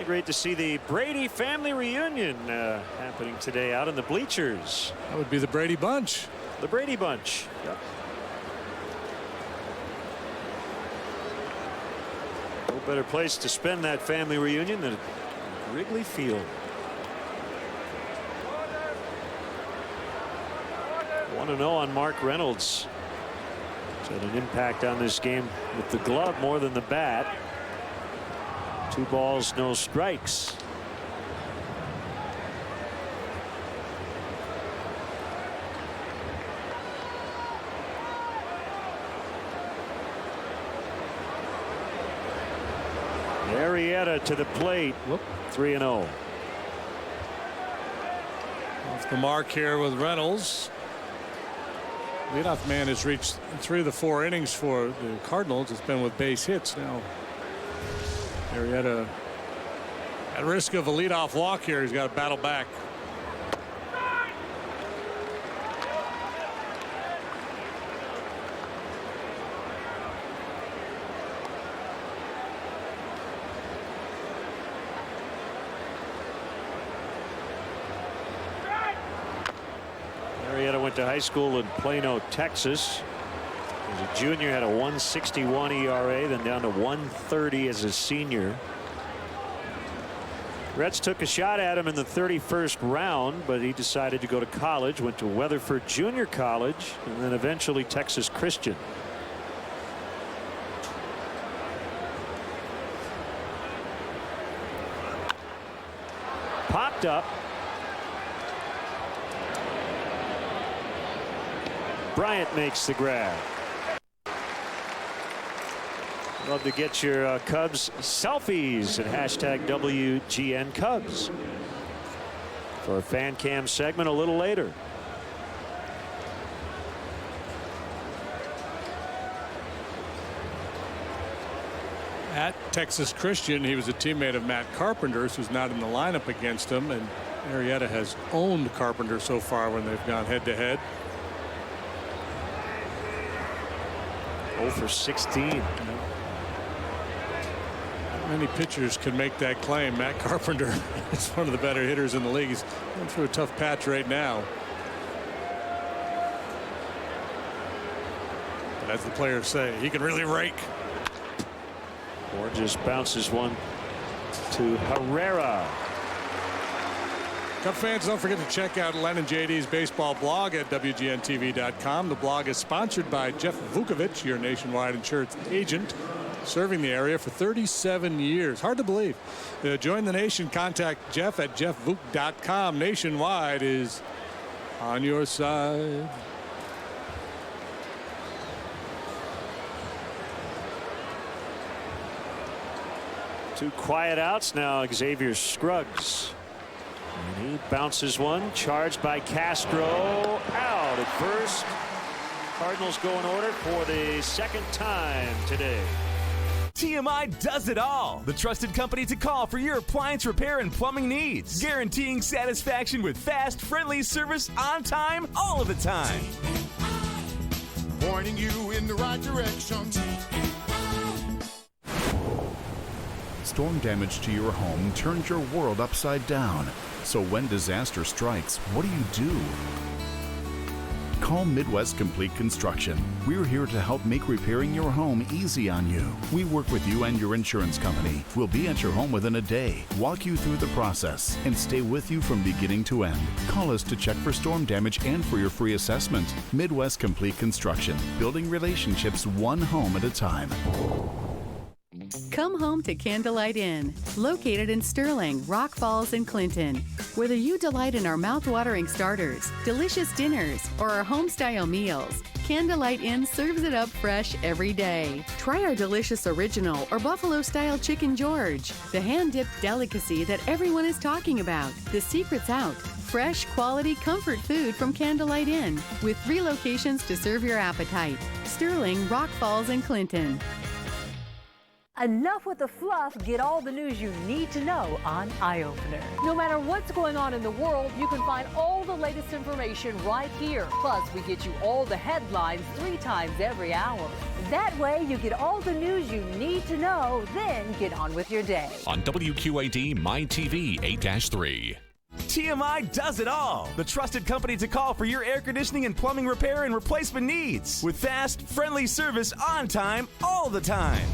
Great to see the Brady family reunion happening today out in the bleachers. That would be the Brady Bunch. The Brady Bunch. Yep. No better place to spend that family reunion than Wrigley Field. 1-0 on Mark Reynolds. He's had an impact on this game with the glove more than the bat. 2 balls, no strikes. Arrieta to the plate. 3-0. Off the mark here with Reynolds. Leadoff man has reached 3 of the 4 innings for the Cardinals. It's been with base hits now. Arrieta at risk of a leadoff walk here. He's got to battle back. Arrieta went to high school in Plano, Texas. As a junior, had a 1.61 ERA, then down to 1.30 as a senior. Reds took a shot at him in the 31st round, but he decided to go to college, went to Weatherford Junior College, and then eventually Texas Christian. Popped up. Bryant makes the grab. Love to get your Cubs selfies at hashtag WGN Cubs for a fan cam segment a little later. At Texas Christian, he was a teammate of Matt Carpenter's, who's not in the lineup against him, and Arrieta has owned Carpenter so far when they've gone head to head. 0 for 16. Many pitchers can make that claim. Matt Carpenter is one of the better hitters in the league. He's going through a tough patch right now. But as the players say, he can really rake. Or just bounces one to Herrera. Cub fans, don't forget to check out Len and JD's baseball blog at WGNTV.com. The blog is sponsored by Jeff Vukovich, your nationwide insurance agent, serving the area for 37 years. Hard to believe. Join the nation. Contact Jeff at jeffvuk.com. Nationwide is on your side. Two quiet outs now. Xavier Scruggs. And he bounces one. Charged by Castro. Out at first. Cardinals go in order for the 2nd time today. TMI does it all. The trusted company to call for your appliance repair and plumbing needs. Guaranteeing satisfaction with fast, friendly service on time, all of the time. Pointing you in the right direction. Storm damage to your home turns your world upside down. So when disaster strikes, what do? Call Midwest Complete Construction. We're here to help make repairing your home easy on you. We work with you and your insurance company. We'll be at your home within a day, walk you through the process, and stay with you from beginning to end. Call us to check for storm damage and for your free assessment. Midwest Complete Construction, building relationships one home at a time. Come home to Candlelight Inn, located in Sterling, Rock Falls, and Clinton. Whether you delight in our mouth-watering starters, delicious dinners, or our home-style meals, Candlelight Inn serves it up fresh every day. Try our delicious original or buffalo-style chicken George, the hand-dipped delicacy that everyone is talking about. The secret's out. Fresh, quality, comfort food from Candlelight Inn, with 3 locations to serve your appetite. Sterling, Rock Falls, and Clinton. Enough with the fluff. Get all the news you need to know on Eye Opener. No matter what's going on in the world, you can find all the latest information right here. Plus, we get you all the headlines 3 times every hour. That way, you get all the news you need to know, then get on with your day. On WQAD My TV 8-3. TMI does it all. The trusted company to call for your air conditioning and plumbing repair and replacement needs. With fast, friendly service on time, all the time.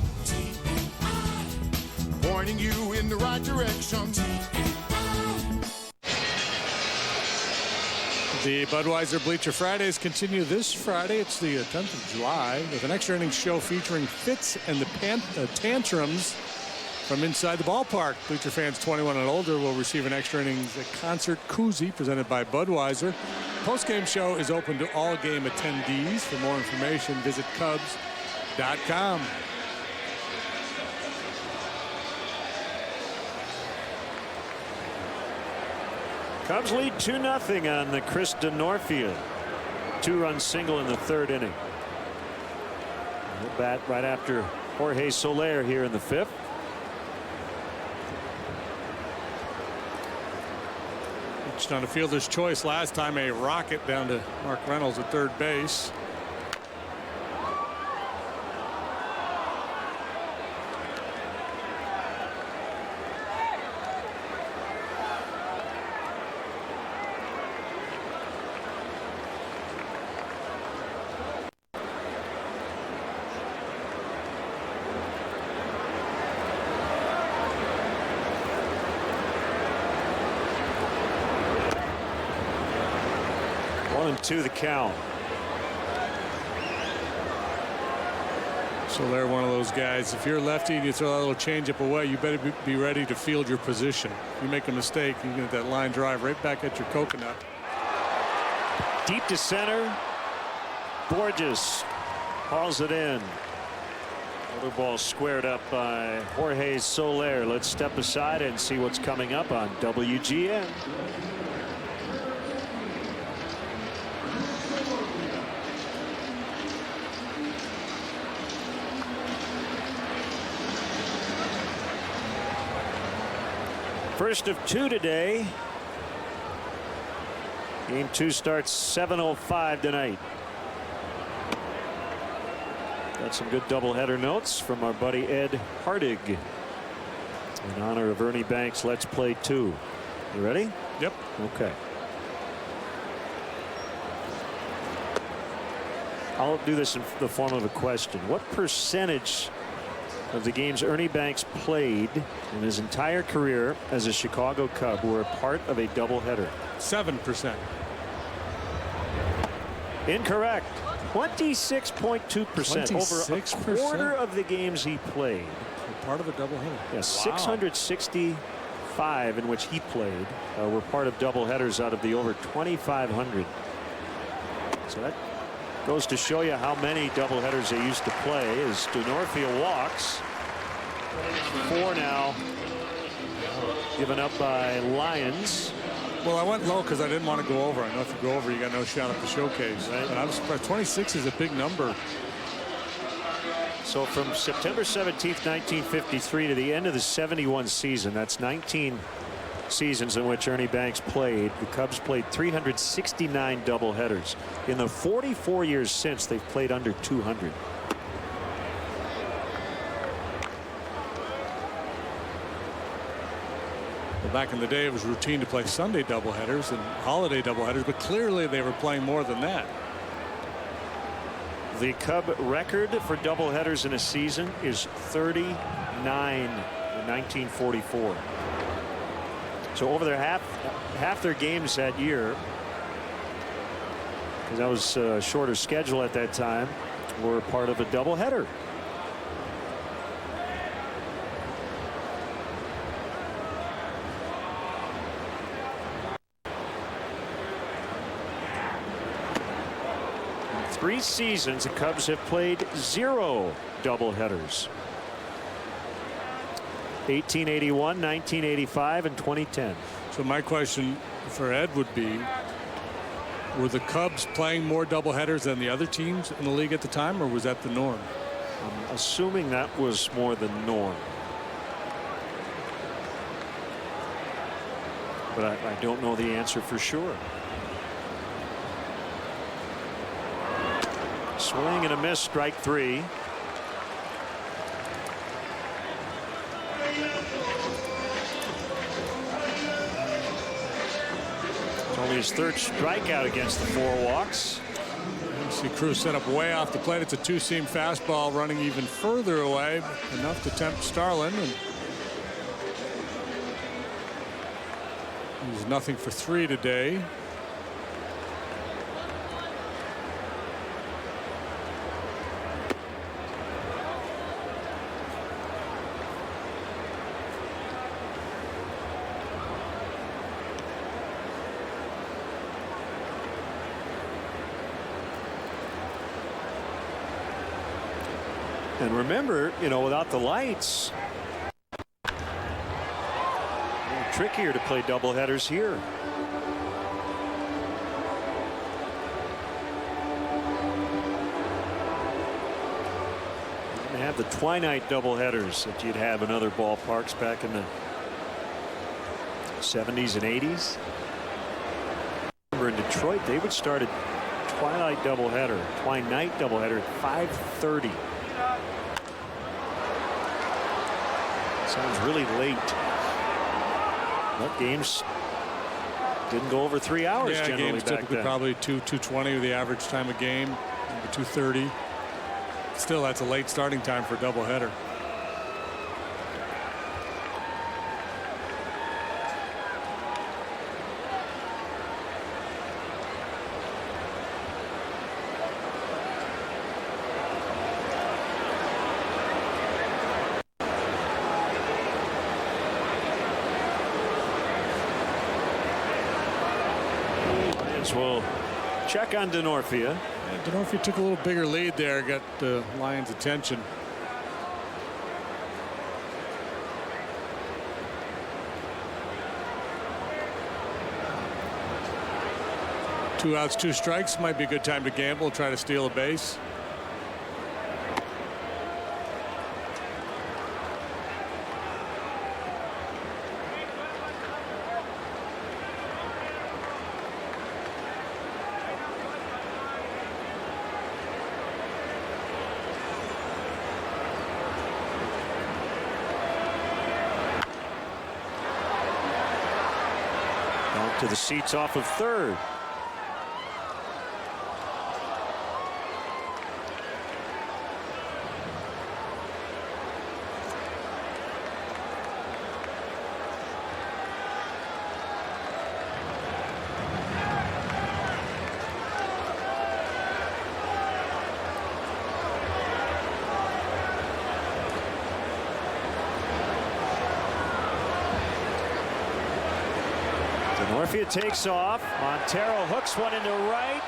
Pointing you in the right direction. The Budweiser Bleacher Fridays continue this Friday. It's the 10th of July with an extra innings show featuring Fitz and the Tantrums from inside the ballpark. Bleacher fans 21 and older will receive an extra innings concert koozie presented by Budweiser. Post-game show is open to all game attendees. For more information, visit Cubs.com. Cubs lead 2-0 on the Krista Norfield 2-run single in the 3rd inning. We'll bat right after Jorge Soler here in the 5th. Reached on a fielder's choice last time, a rocket down to Mark Reynolds at third base. To the count. So they're one of those guys. If you're lefty and you throw that little changeup away, you better be ready to field your position. If you make a mistake, you get that line drive right back at your coconut. Deep to center. Borges hauls it in. Other ball squared up by Jorge Soler. Let's step aside and see what's coming up on WGN. First of 2 today. Game 2 starts 7:05 tonight. Got some good doubleheader notes from our buddy Ed Hardig in honor of Ernie Banks' Let's Play 2. You ready? Yep. Okay. I'll do this in the form of a question. What percentage of the games Ernie Banks played in his entire career as a Chicago Cub were a part of a doubleheader? 7%. Incorrect. 26.2%. Over a quarter of the games he played. Part of a doubleheader. Yes, wow. 665 in which he played were part of doubleheaders out of the over 2,500. So that goes to show you how many doubleheaders they used to play as Norfield walks. 4 now given up by Lyons. Well, I went low because I didn't want to go over. I know if you go over, you got no shot at the showcase. Right. And I was surprised. 26 is a big number. So from September 17th, 1953 to the end of the 71 season, that's 19 seasons in which Ernie Banks played. The Cubs played 369 doubleheaders. In the 44 years since, they've played under 200. Well, back in the day, it was routine to play Sunday doubleheaders and holiday doubleheaders, but clearly they were playing more than that. The Cub record for doubleheaders in a season is 39 in 1944. So over their half their games that year, because that was a shorter schedule at that time, were part of a doubleheader. In 3 seasons, the Cubs have played 0 doubleheaders. 1881, 1985, and 2010. So my question for Ed would be, were the Cubs playing more doubleheaders than the other teams in the league at the time, or was that the norm? I'm assuming that was more the norm. But I don't know the answer for sure. Swing and a miss, strike 3. It's only his 3rd strikeout against the 4 walks. You see Cruz set up way off the plate. It's a 2-seam fastball running even further away, enough to tempt Starlin. And he's nothing for 3 today. And remember, you know, without the lights, a little trickier to play doubleheaders here. They have the twilight doubleheaders that you'd have in other ballparks back in the 70s and 80s. Remember in Detroit, they would start a twilight doubleheader at 5:30. Sounds really late. But games didn't go over 3 hours generally games back typically then. probably 2:20 the average time of game, maybe 2:30. Still, that's a late starting time for a doubleheader. Will check on Denorfia. And Denorfia took a little bigger lead there, got the Lions' attention. Two outs, 2 strikes might be a good time to gamble, try to steal a base. To the seats off of 3rd. Denorfia takes off. Montero hooks one into right.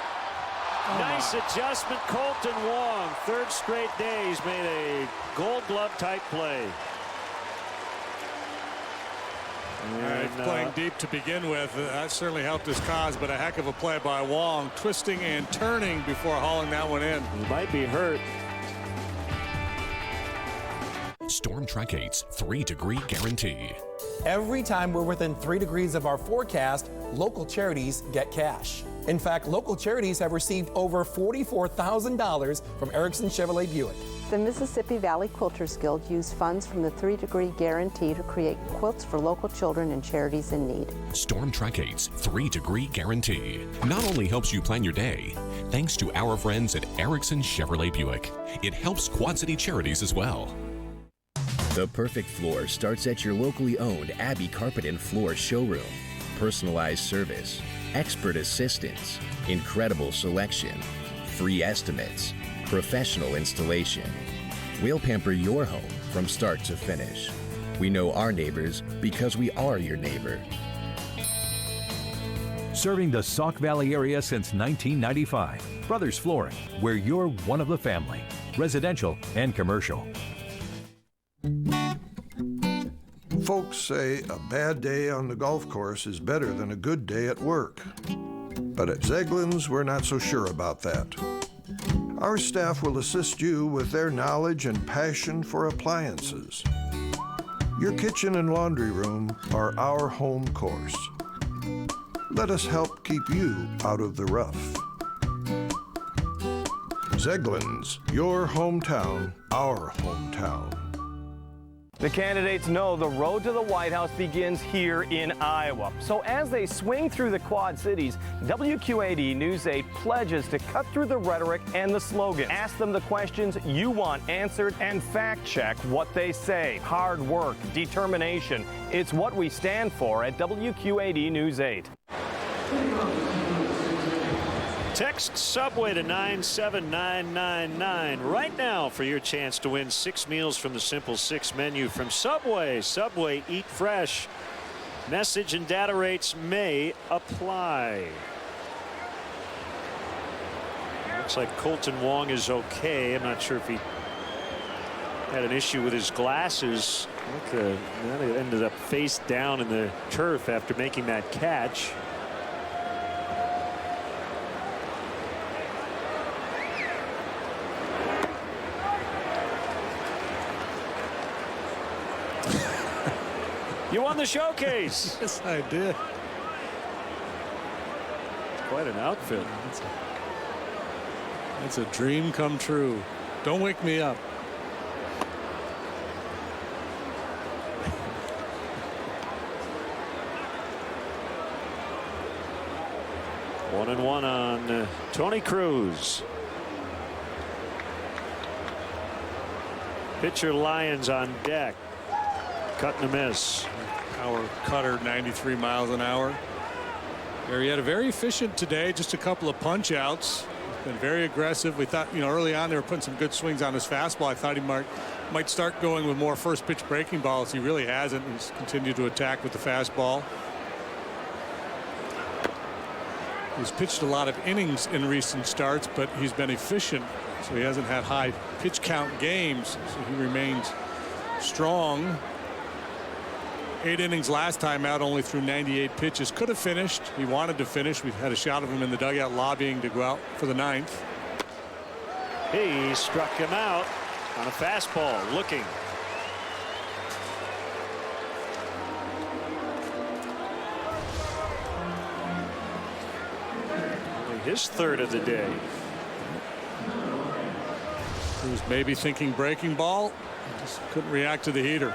Nice adjustment. Colton Wong, 3rd straight day, he's made a Gold Glove type play. Playing deep to begin with, that certainly helped his cause, but a heck of a play by Wong, twisting and turning before hauling that one in. He might be hurt. Storm Track8's 3-degree guarantee. Every time we're within 3 degrees of our forecast, local charities get cash. In fact, local charities have received over $44,000 from Erickson Chevrolet Buick. The Mississippi Valley Quilters Guild used funds from the 3-degree guarantee to create quilts for local children and charities in need. Storm Track8's 3-degree guarantee not only helps you plan your day, thanks to our friends at Erickson Chevrolet Buick, it helps Quad City charities as well. The perfect floor starts at your locally owned Abbey Carpet and Floor showroom. Personalized service, expert assistance, incredible selection, free estimates, professional installation. We'll pamper your home from start to finish. We know our neighbors because we are your neighbor. Serving the Sauk Valley area since 1995. Brothers Flooring, where you're one of the family. Residential and commercial. Folks say a bad day on the golf course is better than a good day at work. But at Zeglin's, we're not so sure about that. Our staff will assist you with their knowledge and passion for appliances. Your kitchen and laundry room are our home course. Let us help keep you out of the rough. Zeglin's, your hometown, our hometown. The candidates know the road to the White House begins here in Iowa. So as they swing through the Quad Cities, WQAD News 8 pledges to cut through the rhetoric and the slogan. Ask them the questions you want answered and fact check what they say. Hard work, determination. It's what we stand for at WQAD News 8. Text Subway to 97999 right now for your chance to win 6 meals from the Simple 6 menu from Subway. Subway, eat fresh. Message and data rates may apply. Looks like Colton Wong is okay. I'm not sure if he had an issue with his glasses. That ended up face down in the turf after making that catch. You won the showcase. Yes, I did. Quite an outfit. It's a dream come true. Don't wake me up. One and one on Tony Cruz. Pitcher Lyons on deck. Cut and a miss. Power cutter, 93 miles an hour. Arrieta very efficient today. Just a couple of punch outs. He's been very aggressive. We thought, early on they were putting some good swings on his fastball. I thought he might start going with more first pitch breaking balls. He really hasn't. He's continued to attack with the fastball. He's pitched a lot of innings in recent starts, but he's been efficient, so he hasn't had high pitch count games, so he remains strong. 8 innings last time out, only threw 98 pitches. Could have finished. He wanted to finish. We had a shot of him in the dugout lobbying to go out for the 9th. He struck him out on a fastball, looking. Only his third of the day. He was maybe thinking breaking ball. Just couldn't react to the heater.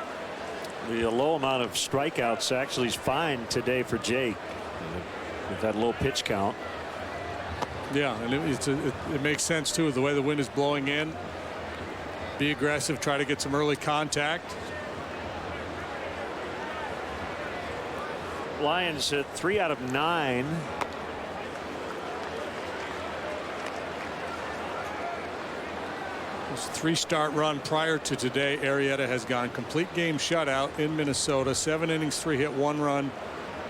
The low amount of strikeouts actually is fine today for Jake with that low pitch count. Yeah, and it makes sense too, the way the wind is blowing in. Be aggressive, try to get some early contact. Lions at 3 out of 9. His 3-start run prior to today, Arrieta has gone complete game shutout in Minnesota. 7 innings, 3 hit, 1 run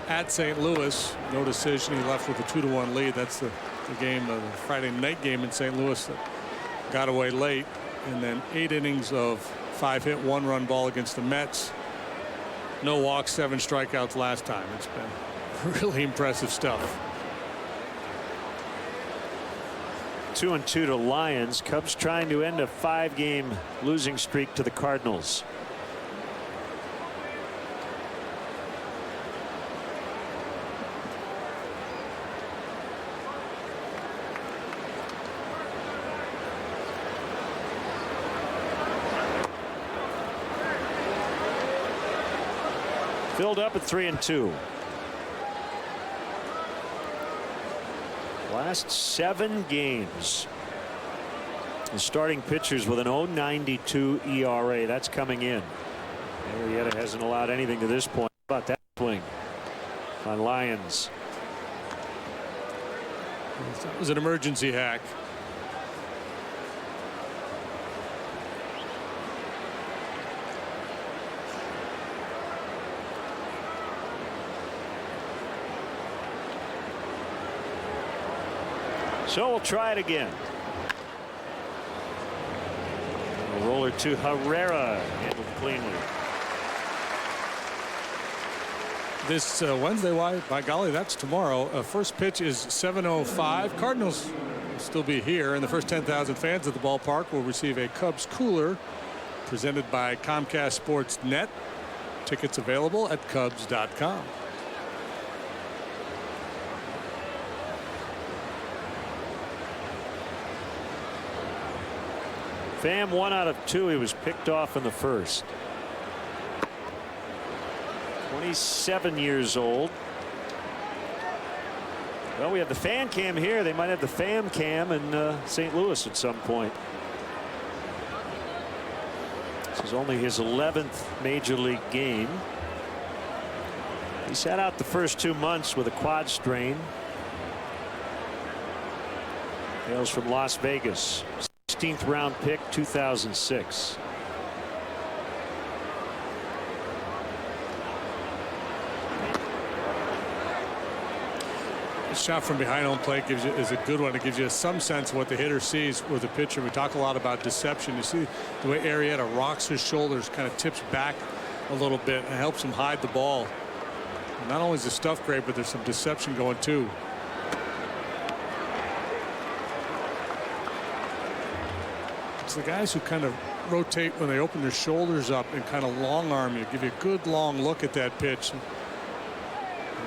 at St. Louis. No decision. He left with a 2-1 lead. That's the game, the Friday night game in St. Louis that got away late. And then 8 innings of 5 hit, 1 run ball against the Mets. No walks, 7 strikeouts last time. It's been really impressive stuff. 2-2 to Lions. Cubs trying to end a 5-game losing streak to the Cardinals. Filled up at 3-2. Last 7 games. The starting pitchers with an 0.92 ERA. That's coming in. Arrieta hasn't allowed anything to this point. How about that swing on Lions? That was an emergency hack. So we'll try it again. A roller to Herrera, handled cleanly. This Wednesday, by golly, that's tomorrow. First pitch is 7:05. Cardinals will still be here, and the first 10,000 fans at the ballpark will receive a Cubs cooler presented by Comcast Sports Net. Tickets available at Cubs.com. Pham 1 out of 2. He was picked off in the first. 27 years old. Well, we have the fan cam here. They might have the Pham cam in St. Louis at some point. This is only his 11th major league game. He sat out the first 2 months with a quad strain. Hails from Las Vegas. 16th round pick, 2006. Shot from behind home plate is a good one. It gives you some sense of what the hitter sees with the pitcher. We talk a lot about deception. You see the way Arrieta rocks his shoulders, kind of tips back a little bit, and helps him hide the ball. And not only is the stuff great, but there's some deception going too. It's the guys who kind of rotate when they open their shoulders up and kind of long arm you, give you a good long look at that pitch.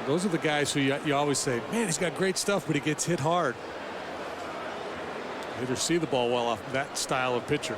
Those are the guys who you always say, man, he's got great stuff, but he gets hit hard. Hitters see the ball well off that style of pitcher.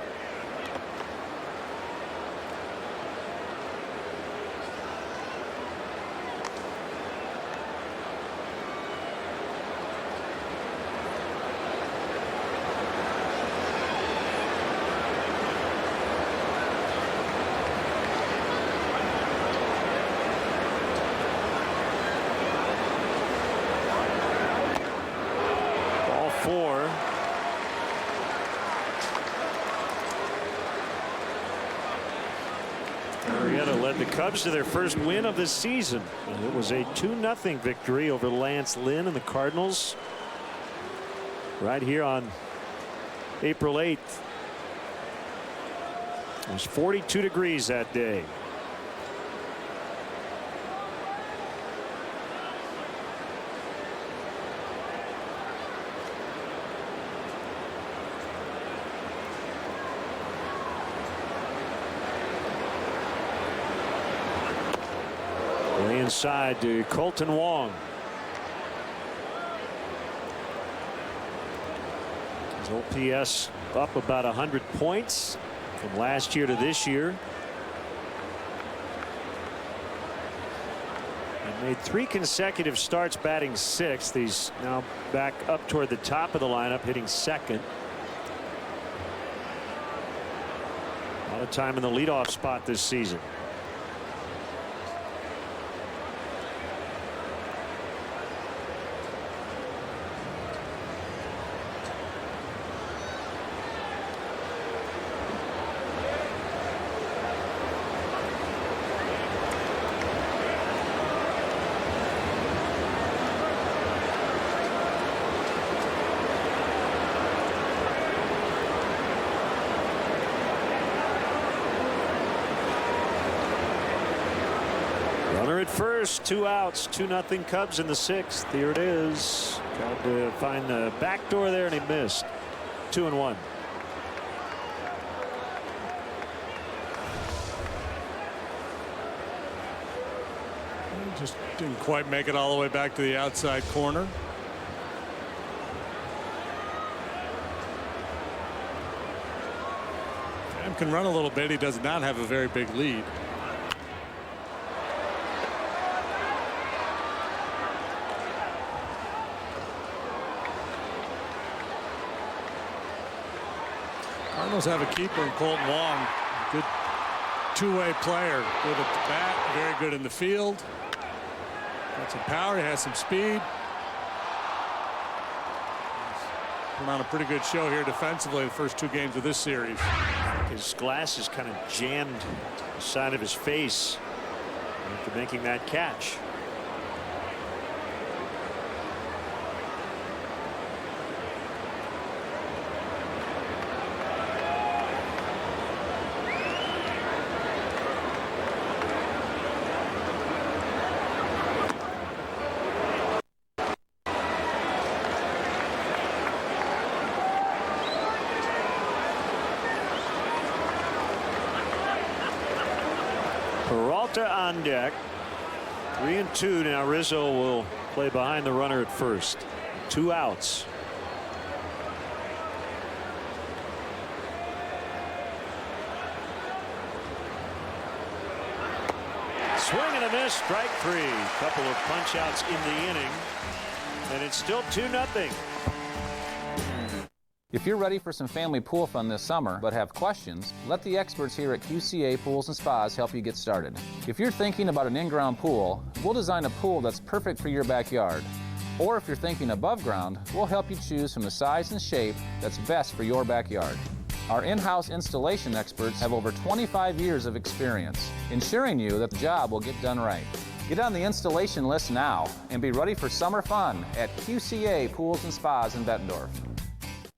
Arrieta led the Cubs to their first win of the season. And it was a 2-0 victory over Lance Lynn and the Cardinals right here on April 8th. It was 42 degrees that day. Inside to Colton Wong. His OPS up about 100 points from last year to this year. He made 3 consecutive starts batting 6th. He's now back up toward the top of the lineup, hitting 2nd. A lot of time in the leadoff spot this season. At first, 2 outs, 2-0 Cubs in the 6th. Here it is. Tried to find the back door there and he missed. 2-1. Just didn't quite make it all the way back to the outside corner. Pham can run a little bit. He does not have a very big lead. Cardinals have a keeper in Colton Wong. Good two-way player. Good at the bat. Very good in the field. Got some power. He has some speed. Put on a pretty good show here defensively the first 2 games of this series. His glasses kind of jammed the side of his face after making that catch. Arrieta on deck. 3-2 now. Rizzo will play behind the runner at first. 2 outs. Swing and a miss, strike 3. Couple of punch outs in the inning, and it's still 2-0. If you're ready for some family pool fun this summer but have questions, let the experts here at QCA Pools and Spas help you get started. If you're thinking about an in-ground pool, we'll design a pool that's perfect for your backyard. Or if you're thinking above ground, we'll help you choose from the size and shape that's best for your backyard. Our in-house installation experts have over 25 years of experience, ensuring you that the job will get done right. Get on the installation list now and be ready for summer fun at QCA Pools and Spas in Bettendorf.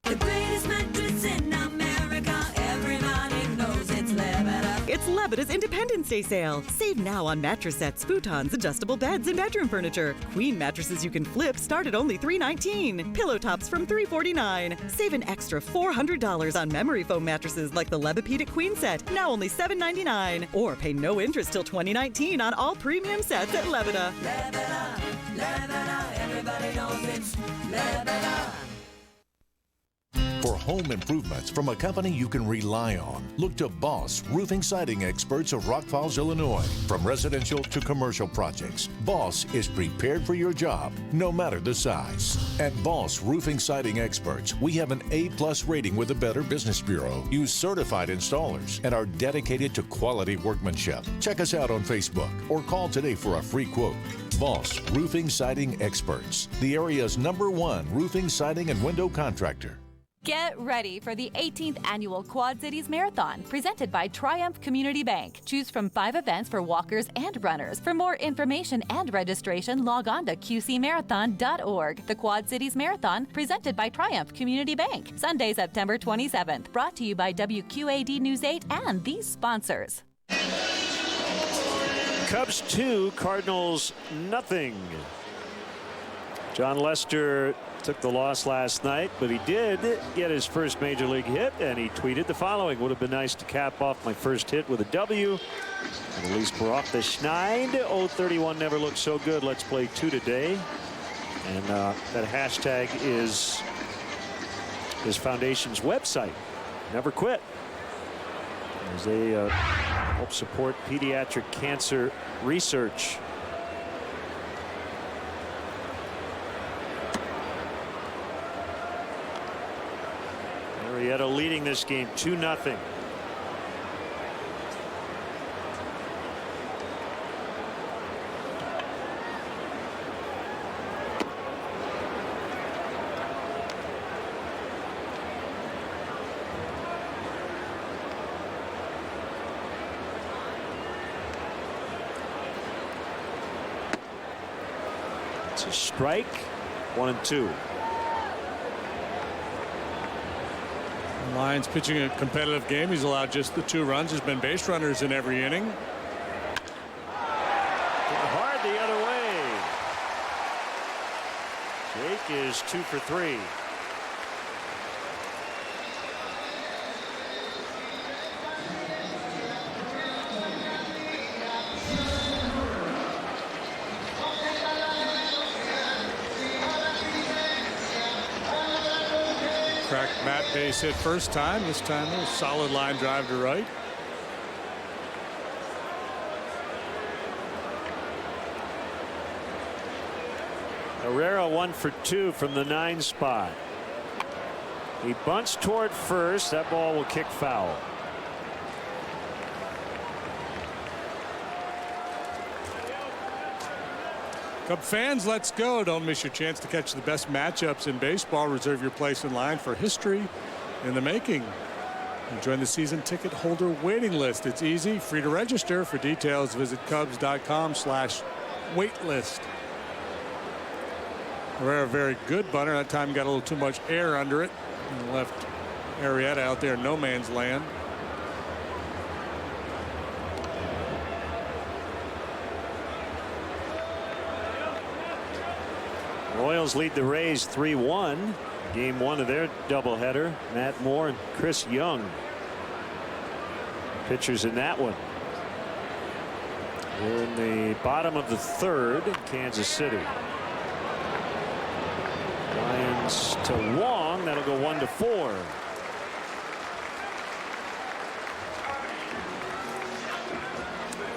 The greatest mattress in America, everybody knows it's Levita. It's Levita's Independence Day sale. Save now on mattress sets, futons, adjustable beds, and bedroom furniture. Queen mattresses you can flip start at only $319. Pillow tops from $349. Save an extra $400 on memory foam mattresses like the Levipedic Queen set, now only $799. Or pay no interest till 2019 on all premium sets at Levita. Levita, Levita, everybody knows it's Levita. For home improvements from a company you can rely on, look to Boss Roofing Siding Experts of Rock Falls, Illinois. From residential to commercial projects, Boss is prepared for your job, no matter the size. At Boss Roofing Siding Experts, we have an A+ rating with the Better Business Bureau, use certified installers, and are dedicated to quality workmanship. Check us out on Facebook or call today for a free quote. Boss Roofing Siding Experts, the area's #1 roofing, siding, and window contractor. Get ready for the 18th Annual Quad Cities Marathon, presented by Triumph Community Bank. Choose from 5 events for walkers and runners. For more information and registration, log on to qcmarathon.org. The Quad Cities Marathon, presented by Triumph Community Bank. Sunday, September 27th. Brought to you by WQAD News 8 and these sponsors. Cubs 2, Cardinals nothing. John Lester took the loss last night, but he did get his first major league hit, and he tweeted the following: would have been nice to cap off my first hit with a W. And at least we're off the schneid. 031 never looked so good. Let's play 2 today. And that hashtag is his foundation's website. Never quit. As they help support pediatric cancer research. Arrieta leading this game 2-0. It's a strike. 1-2. Lyons pitching a competitive game. He's allowed just the 2 runs. There's been base runners in every inning. Hard the other way. Jake is 2 for 3. Cracked Matt base hit first time. This time a solid line drive to right. Herrera 1 for 2 from the 9 spot. He bunts toward first. That ball will kick foul. Cub fans, let's go. Don't miss your chance to catch the best matchups in baseball. Reserve your place in line for history in the making. And join the season ticket holder waiting list. It's easy, free to register. For details, visit cubs.com/waitlist. Herrera, very good bunter. That time got a little too much air under it and left Arrieta out there in no man's land. Royals lead the Rays 3-1. Game 1 of their doubleheader. Matt Moore and Chris Young, pitchers in that one. We're in the bottom of the third in Kansas City. Lions to Wong. That'll go 1-4.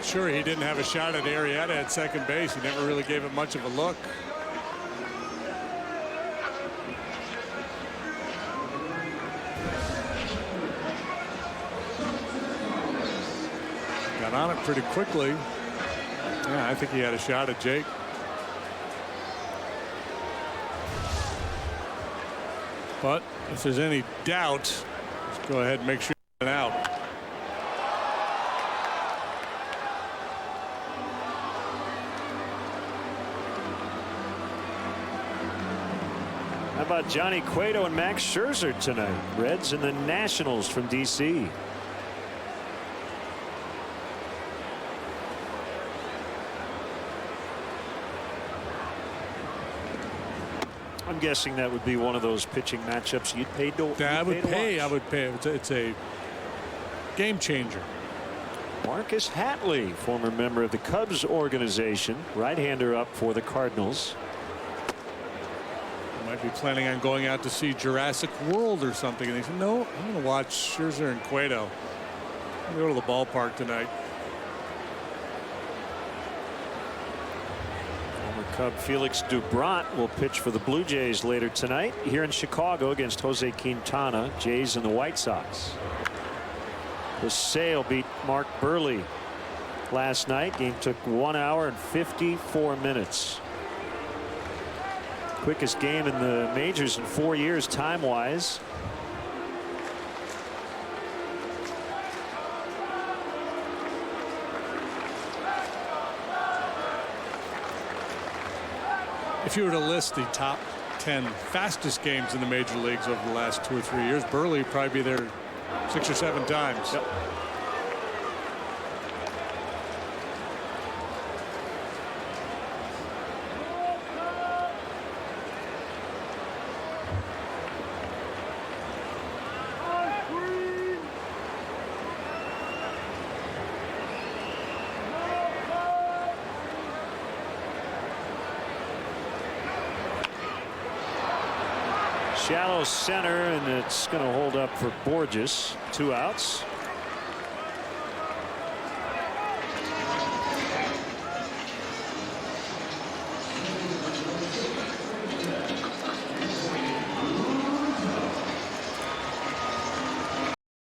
Sure, he didn't have a shot at Arrieta at second base. He never really gave it much of a look. Got on it pretty quickly. Yeah, I think he had a shot at Jake. But if there's any doubt, let's go ahead and make sure you get out. How about Johnny Cueto and Max Scherzer tonight? Reds and the Nationals from D.C. I'm guessing that would be one of those pitching matchups you'd pay to. I would pay. It's a game changer. Marcus Hatley, former member of the Cubs organization, right-hander up for the Cardinals. Might be planning on going out to see Jurassic World or something, and they said, no, I'm going to watch Scherzer and Cueto. I'm going to go to the ballpark tonight. Cub Felix Dubront will pitch for the Blue Jays later tonight here in Chicago against Jose Quintana. Jays and the White Sox. Sale beat Mark Burley last night. Game took 1 hour and 54 minutes. Quickest game in the majors in 4 years time wise. If you were to list the top 10 fastest games in the major leagues over the last 2 or 3 years, Burley would probably be there 6 or 7 times. Yep. Shallow center, and it's going to hold up for Borges. 2 outs.